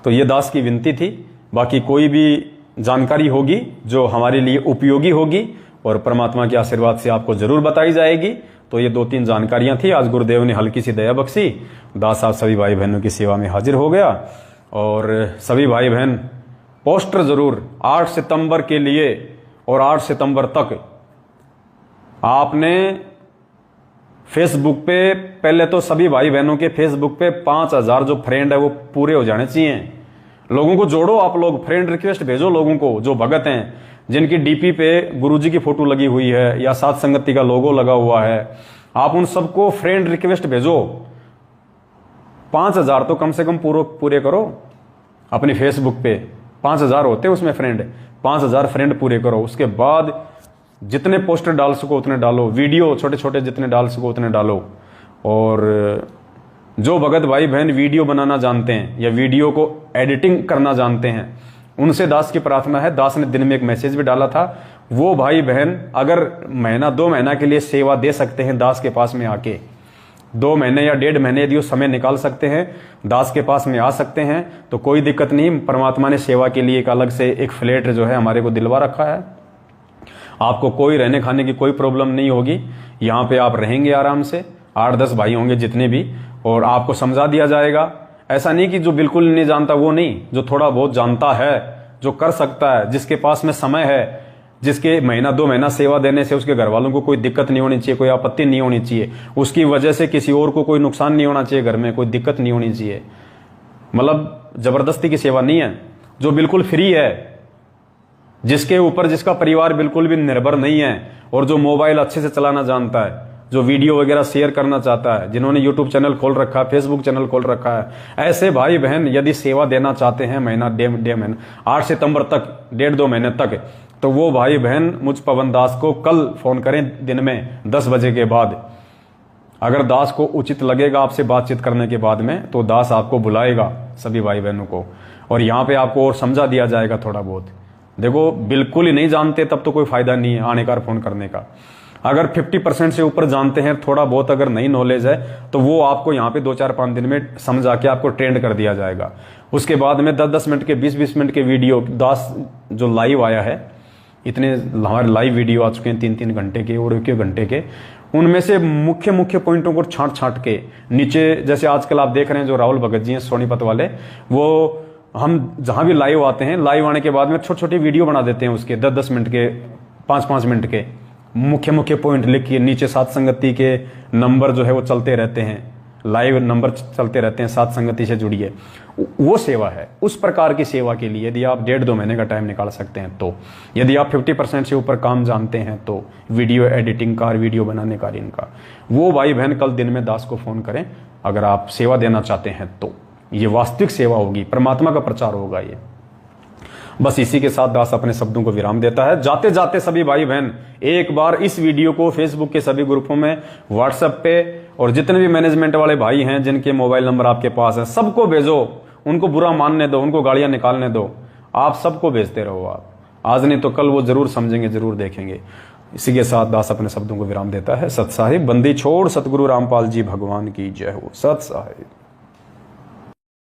तो ये दास की विनती थी। बाकी कोई भी जानकारी होगी जो हमारे लिए उपयोगी होगी और परमात्मा के आशीर्वाद से आपको जरूर बताई जाएगी। तो ये 2-3 जानकारियां थी, आज गुरुदेव ने हल्की सी दया बख्शी। दास आप सभी भाई बहनों की सेवा में हाजिर हो गया। और सभी भाई बहन पोस्टर जरूर 8 सितंबर के लिए, और 8 सितंबर तक आपने फेसबुक पे, पहले तो सभी भाई बहनों के फेसबुक पे 5000 जो फ्रेंड है वो पूरे हो जाने चाहिए। लोगों को जोड़ो, आप लोग फ्रेंड रिक्वेस्ट भेजो लोगों को जो भगत हैं, जिनकी डीपी पे गुरुजी की फोटो लगी हुई है या सात संगति का लोगो लगा हुआ है। आप उन सबको फ्रेंड रिक्वेस्ट भेजो। 5000 तो कम से कम पूरे करो अपनी फेसबुक पे। 5000 होते हैं उसमें फ्रेंड, 5000 फ्रेंड पूरे करो। उसके बाद जितने पोस्टर डाल सको उतने डालो, वीडियो छोटे छोटे जितने डाल सको उतने डालो। और जो भगत भाई बहन वीडियो बनाना जानते हैं या वीडियो को एडिटिंग करना जानते हैं, उनसे दास की प्रार्थना है। दास ने दिन में एक मैसेज भी डाला था, वो भाई बहन अगर महीना 2 महीना के लिए सेवा दे सकते हैं दास के पास में आके, 2 महीने या 1.5 महीने यदि वो समय निकाल सकते हैं, दास के पास में आ सकते हैं, तो कोई दिक्कत नहीं। परमात्मा ने सेवा के लिए एक अलग से एक फ्लैट जो है हमारे को दिलवा रखा है। आपको कोई रहने खाने की कोई प्रॉब्लम नहीं होगी। यहाँ पे आप रहेंगे आराम से, 8-10 भाई होंगे जितने भी, और आपको समझा दिया जाएगा। ऐसा नहीं कि जो बिल्कुल नहीं जानता वो नहीं, जो थोड़ा बहुत जानता है, जो कर सकता है, जिसके पास में समय है, जिसके महीना 2 महीना सेवा देने से उसके घर वालों को कोई दिक्कत नहीं होनी चाहिए, कोई आपत्ति नहीं होनी चाहिए, उसकी वजह से किसी और को कोई नुकसान नहीं होना चाहिए, घर में कोई दिक्कत नहीं होनी चाहिए। मतलब जबरदस्ती की सेवा नहीं है। जो बिल्कुल फ्री है, जिसके ऊपर जिसका परिवार बिल्कुल भी निर्भर नहीं है, और जो मोबाइल अच्छे से चलाना जानता है, जो वीडियो वगैरह शेयर करना चाहता है, जिन्होंने यूट्यूब चैनल खोल रखा है, फेसबुक चैनल खोल रखा है, ऐसे भाई बहन यदि सेवा देना चाहते हैं महीना 1.5 महीना 8 सितंबर तक, 1.5-2 महीने तक, तो वो भाई बहन मुझ पवन दास को कल फोन करें दिन में 10 बजे के बाद। अगर दास को उचित लगेगा आपसे बातचीत करने के बाद में, तो दास आपको बुलाएगा सभी भाई बहनों को, और यहाँ पे आपको और समझा दिया जाएगा थोड़ा बहुत। देखो बिल्कुल ही नहीं जानते तब तो कोई फायदा नहीं है आने का फोन करने का। अगर 50% से ऊपर जानते हैं, थोड़ा बहुत अगर नहीं नॉलेज है, तो वो आपको यहाँ पे 2-4-5 दिन में समझा के आपको ट्रेंड कर दिया जाएगा। उसके बाद में 10-10 मिनट के 20-20 मिनट के वीडियो, दास जो लाइव आया है, इतने हमारे लाइव वीडियो आ चुके हैं 3-3 घंटे के और 1 घंटे के, उनमें से मुख्य मुख्य पॉइंटों को छांट के नीचे, जैसे आजकल आप देख रहे हैं जो राहुल भगत जी हैं सोनीपत वाले, वो हम जहां भी लाइव आते हैं, लाइव आने के बाद में छोटे छोटे वीडियो बना देते हैं उसके 10-10 मिनट के, 5-5 मिनट के, मुख्य मुख्य पॉइंट लिख के नीचे सात संगति के नंबर जो है वो चलते रहते हैं, लाइव नंबर चलते रहते हैं, सात संगति से जुड़िए। वो सेवा है। उस प्रकार की सेवा के लिए यदि आप 1.5-2 महीने का टाइम निकाल सकते हैं, तो यदि आप 50% से ऊपर काम जानते हैं, तो वीडियो एडिटिंग का, वीडियो बनाने का, इनका, वो भाई बहन कल दिन में दास को फोन करें अगर आप सेवा देना चाहते हैं। तो ये वास्तविक सेवा होगी, परमात्मा का प्रचार होगा ये। बस इसी के साथ दास अपने शब्दों को विराम देता है। जाते जाते सभी भाई बहन एक बार इस वीडियो को फेसबुक के सभी ग्रुपों में, व्हाट्सएप पे, और जितने भी मैनेजमेंट वाले भाई हैं जिनके मोबाइल नंबर आपके पास है, सबको भेजो। उनको बुरा मानने दो, उनको गालियां निकालने दो, आप सबको भेजते रहो। आप आज नहीं तो कल वो जरूर समझेंगे, जरूर देखेंगे। इसी के साथ दास अपने शब्दों को विराम देता है। सत साहिब, बंदी छोड़ सतगुरु रामपाल जी भगवान की जय हो। सत साहिब।